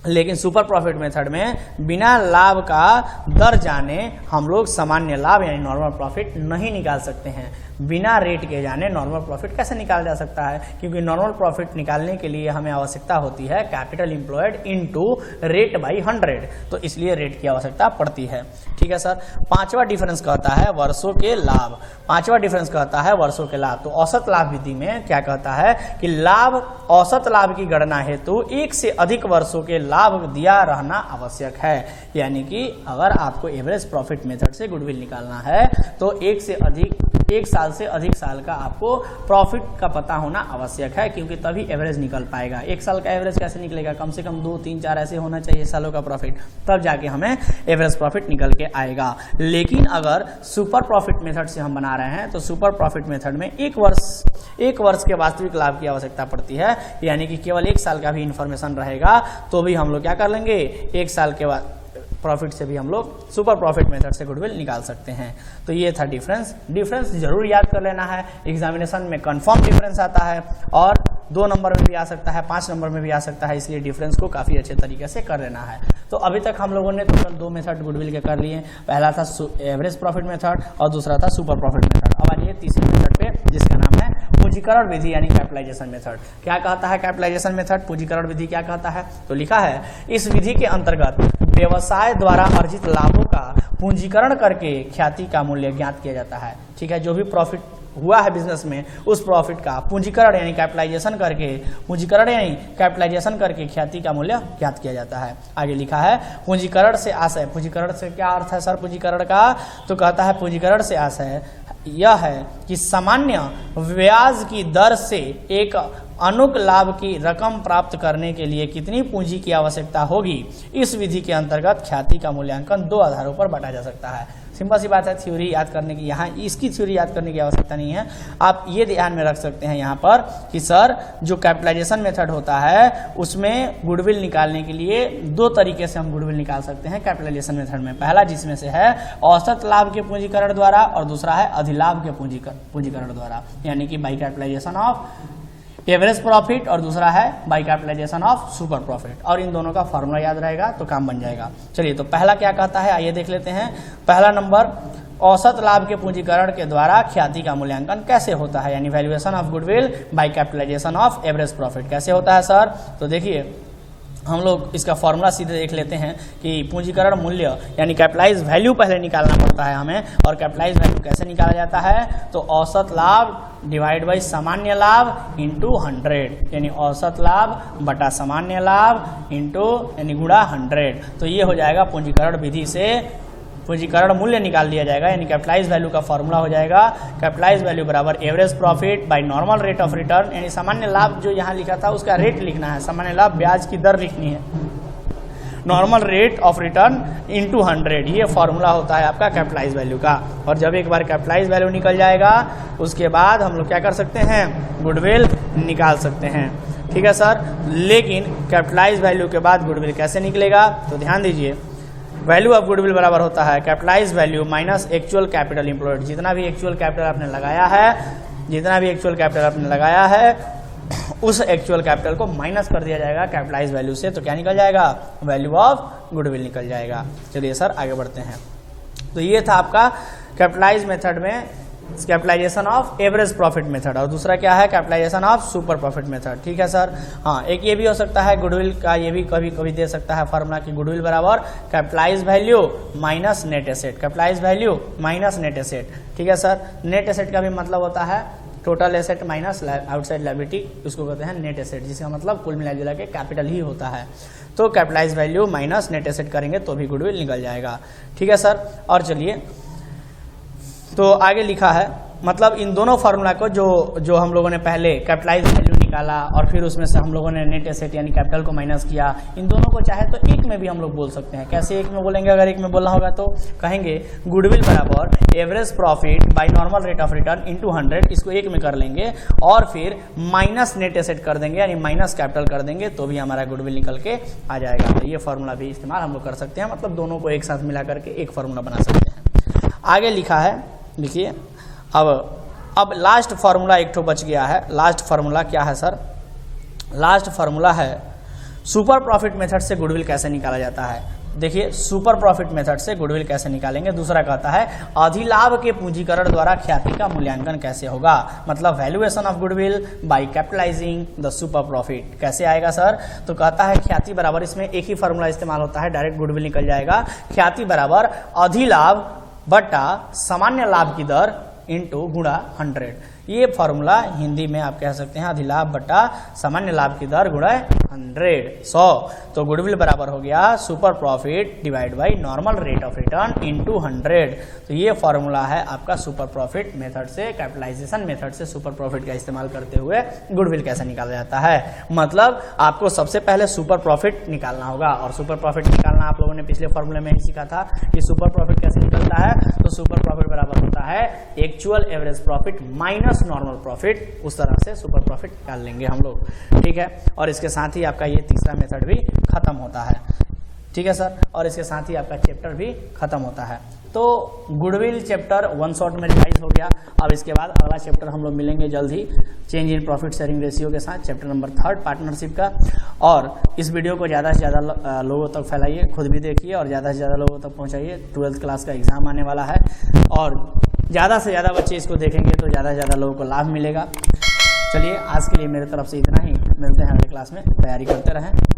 लेकिन सुपर प्रॉफिट मेथड में बिना लाभ का दर जाने हम लोग सामान्य लाभ यानी नॉर्मल प्रॉफिट नहीं निकाल सकते हैं। बिना रेट के जाने नॉर्मल प्रॉफिट कैसे निकाला जा सकता है, क्योंकि नॉर्मल प्रॉफिट निकालने के लिए हमें आवश्यकता होती है capital employed into rate by 100, तो इसलिए रेट की आवश्यकता पड़ती है। ठीक है सर। पांचवा डिफरेंस कहता है वर्षों के लाभ। पांचवा डिफरेंस कहता है वर्षों के लाभ। तो औसत लाभ विधि में क्या कहता है कि लाभ, औसत लाभ की गणना हेतु एक से अधिक वर्षों के लाभ दिया रहना आवश्यक है। यानी कि अगर आपको एवरेज प्रॉफिट मेथड से गुडविल निकालना है तो एक साल से अधिक साल का आपको प्रॉफिट का पता होना आवश्यक है, क्योंकि तभी एवरेज निकल पाएगा। एक साल का एवरेज कैसे निकलेगा, कम से कम 2, 3, 4 ऐसे होना चाहिए सालों का प्रॉफिट, तब जाके हमें एवरेज प्रॉफिट निकल के आएगा। लेकिन अगर सुपर प्रॉफिट मेथड से हम बना रहे हैं तो सुपर प्रॉफिट मेथड में एक वर्ष के वास्तविक लाभ की आवश्यकता पड़ती है, यानी कि केवल 1 साल का भी इंफॉर्मेशन रहेगा तो भी हम लोग क्या कर लेंगे, 1 साल के बाद प्रॉफिट से भी हम लोग सुपर प्रॉफिट मेथड से गुडविल निकाल सकते हैं। तो ये था डिफरेंस जरूर याद कर लेना है। एग्जामिनेशन में कंफर्म डिफरेंस आता है और 2 नंबर में भी आ सकता है, 5 नंबर में भी आ सकता है, इसलिए डिफरेंस को काफी अच्छे तरीके से कर लेना है। तो अभी तक हम लोगों ने टोटल 2 मेथड गुडविल के कर लिए। पहला था एवरेज प्रॉफिट मेथड और दूसरा था सुपर प्रॉफिट मेथड। अब आइए तीसरे मेथड पे, जिसका नाम है पूंजीकरण विधि यानी कैपिटलाइजेशन मेथड। क्या कहता है कैपिटलाइजेशन मेथड, पूंजीकरण विधि क्या कहता है? तो लिखा है इस विधि के अंतर्गत व्यवसाय द्वारा अर्जित लाभों का पूंजीकरण करके ख्याति का मूल्य ज्ञात किया जाता है। ठीक है, जो भी प्रॉफिट हुआ है बिजनेस में उस प्रॉफिट का पूंजीकरण यानी कैपिटलाइजेशन करके ख्याति का मूल्य ज्ञात किया जाता है। आगे लिखा है पूंजीकरण से आशय। पूंजीकरण से क्या अर्थ है सर पूंजीकरण का? तो कहता है पूंजीकरण से आशय यह है कि सामान्य ब्याज की दर से एक अनुक लाभ की रकम प्राप्त करने के लिए कितनी पूंजी की आवश्यकता होगी, इस विधि के अंतर्गत ख्याति का मूल्यांकन दो आधारों पर बांटा जा सकता है। सिंपल सी बात है, थ्योरी याद करने की, यहाँ इसकी थ्योरी याद करने की आवश्यकता नहीं है। आप ये ध्यान में रख सकते हैं यहाँ पर कि सर जो कैपिटलाइजेशन मेथड होता है उसमें गुडविल निकालने के लिए दो तरीके से हम गुडविल निकाल सकते हैं कैपिटलाइजेशन मेथड में। पहला जिसमें से है औसत लाभ के पूंजीकरण द्वारा और दूसरा है अधिलाभ के पूंजीकरण द्वारा, यानी कि by capitalization of average profit और दूसरा है by capitalization of super profit. और इन दोनों का फॉर्मूला याद रहेगा तो काम बन जाएगा। चलिए तो पहला क्या कहता है आइए देख लेते हैं। पहला नंबर औसत लाभ के पूंजीकरण के द्वारा ख्याति का मूल्यांकन कैसे होता है, यानी valuation of goodwill by capitalization of average profit कैसे होता है सर? तो देखिए हम लोग इसका फॉर्मूला सीधे देख लेते हैं कि पूंजीकरण मूल्य यानी कैपिटलाइज वैल्यू पहले निकालना पड़ता है हमें। और कैपिटलाइज वैल्यू कैसे निकाला जाता है? तो औसत लाभ डिवाइड बाई सामान्य लाभ इंटू 100, यानी औसत लाभ बटा सामान्य लाभ इंटू यानी गुणा 100। तो ये हो जाएगा पूंजीकरण विधि से पूंजीकरण मूल्य निकाल लिया जाएगा, यानी कैपिटलाइज वैल्यू का फॉर्मूला हो जाएगा कैपिटलाइज वैल्यू बराबर average profit by normal rate of return, यानी सामान्य लाभ जो यहाँ लिखा था उसका रेट लिखना है, सामान्य लाभ ब्याज की दर लिखनी है, normal rate of return into 100। ये फॉर्मूला होता है आपका कैपिटलाइज वैल्यू का। और जब एक बार कैपिटलाइज वैल्यू निकल जाएगा उसके बाद हम लोग क्या कर सकते हैं, गुडविल निकाल सकते हैं। ठीक है सर, लेकिन कैपिटलाइज वैल्यू के बाद गुडविल कैसे निकलेगा? तो ध्यान दीजिए, वैल्यू ऑफ गुडविल बराबर होता है capitalize value minus actual capital employed. जितना भी एक्चुअल कैपिटल आपने लगाया है उस एक्चुअल कैपिटल को माइनस कर दिया जाएगा कैपिटलाइज वैल्यू से। तो क्या निकल जाएगा? वैल्यू ऑफ गुडविल निकल जाएगा। चलिए सर आगे बढ़ते हैं। तो ये था आपका कैपिटलाइज मेथड में capitalization of average profit method, और दूसरा क्या है capitalization of super profit method. ठीक है सर। हाँ, एक ये भी हो सकता है गुडविल का, ये भी कभी कभी दे सकता है फॉर्मूला कि गुडविल बराबर capitalize value minus net asset, capitalize value minus net asset. ठीक है सर, नेट एसेट का भी मतलब होता है total asset minus outside liability, उसको कहते हैं नेट एसेट, जिसका मतलब कुल मिला जुला के कैपिटल ही होता है। तो capitalize value minus net asset करेंगे तो भी गुडविल निकल जाएगा। ठीक है सर। और चलिए तो आगे लिखा है, मतलब इन दोनों फार्मूला को जो हम लोगों ने पहले कैपिटलाइज वैल्यू निकाला और फिर उसमें से हम लोगों ने नेट एसेट यानी कैपिटल को माइनस किया, इन दोनों को चाहे तो एक में भी हम लोग बोल सकते हैं। कैसे एक में बोलेंगे? अगर एक में बोलना होगा तो कहेंगे गुडविल बराबर average profit by normal rate of return into 100, इसको एक में कर लेंगे और फिर माइनस नेट एसेट कर देंगे यानी माइनस कैपिटल कर देंगे तो भी हमारा गुडविल निकल के आ जाएगा। तो ये फार्मूला भी इस्तेमाल हम लोग कर सकते हैं, मतलब दोनों को एक साथ मिला करके एक फार्मूला बना सकते हैं। आगे लिखा है, देखिए अब लास्ट फार्मूला एक तो बच गया है। लास्ट फार्मूला क्या है सर? लास्ट फार्मूला है सुपर प्रॉफिट मेथड से गुडविल कैसे निकाला जाता है। देखिए सुपर प्रॉफिट मेथड से गुडविल कैसे निकालेंगे। दूसरा कहता है अधिलाभ के पूंजीकरण द्वारा ख्याति का मूल्यांकन कैसे होगा, मतलब valuation of goodwill by capitalizing the super profit कैसे आएगा सर? तो कहता है ख्याति बराबर, इसमें एक ही फार्मूला इस्तेमाल होता है, डायरेक्ट गुडविल निकल जाएगा। ख्याति बराबर अधिलाभ बटा सामान्य लाभ की दर इंटू गुणा 100। ये फॉर्मूला हिंदी में आप कह सकते हैं अधिलाभ बटा सामान्य लाभ की दर गुणा 100। तो गुडविल बराबर हो गया super profit divide by normal rate of return into 100। तो ये फॉर्मूला है आपका सुपर प्रॉफिट मेथड से, कैपिटलाइजेशन मेथड से सुपर प्रॉफिट का इस्तेमाल करते हुए गुडविल कैसे निकाला जाता है। मतलब आपको सबसे पहले सुपर प्रॉफिट निकालना होगा, और सुपर प्रॉफिट निकालना आप लोगों ने पिछले फॉर्मूले में ही सीखा था कि सुपर प्रॉफिट कैसे निकलता है। तो सुपर प्रॉफिट बराबर होता है actual average profit minus normal profit, उस तरह से सुपर प्रॉफिट निकाल लेंगे हम लोग। ठीक है, और इसके साथ ही आपका ये तीसरा मेथड भी खत्म होता है। ठीक है सर, और इसके साथ ही आपका चैप्टर भी खत्म होता है। तो गुडविल चैप्टर वन शॉट में रिवाइज हो गया। अब इसके बाद अगला चैप्टर हम लोग मिलेंगे जल्द ही, change in profit sharing ratio के साथ, चैप्टर नंबर 3 पार्टनरशिप का। और इस वीडियो को ज़्यादा से ज़्यादा लोगों तक फैलाइए, खुद भी देखिए और ज़्यादा से ज़्यादा लोगों तक पहुँचाइए। 12th क्लास का एग्ज़ाम आने वाला है और ज़्यादा से ज़्यादा बच्चे इसको देखेंगे तो ज़्यादा से ज़्यादा लोगों को लाभ मिलेगा। चलिए आज के लिए मेरे तरफ से इतना ही, मिलते हैं अगले क्लास में, तैयारी करते रहें।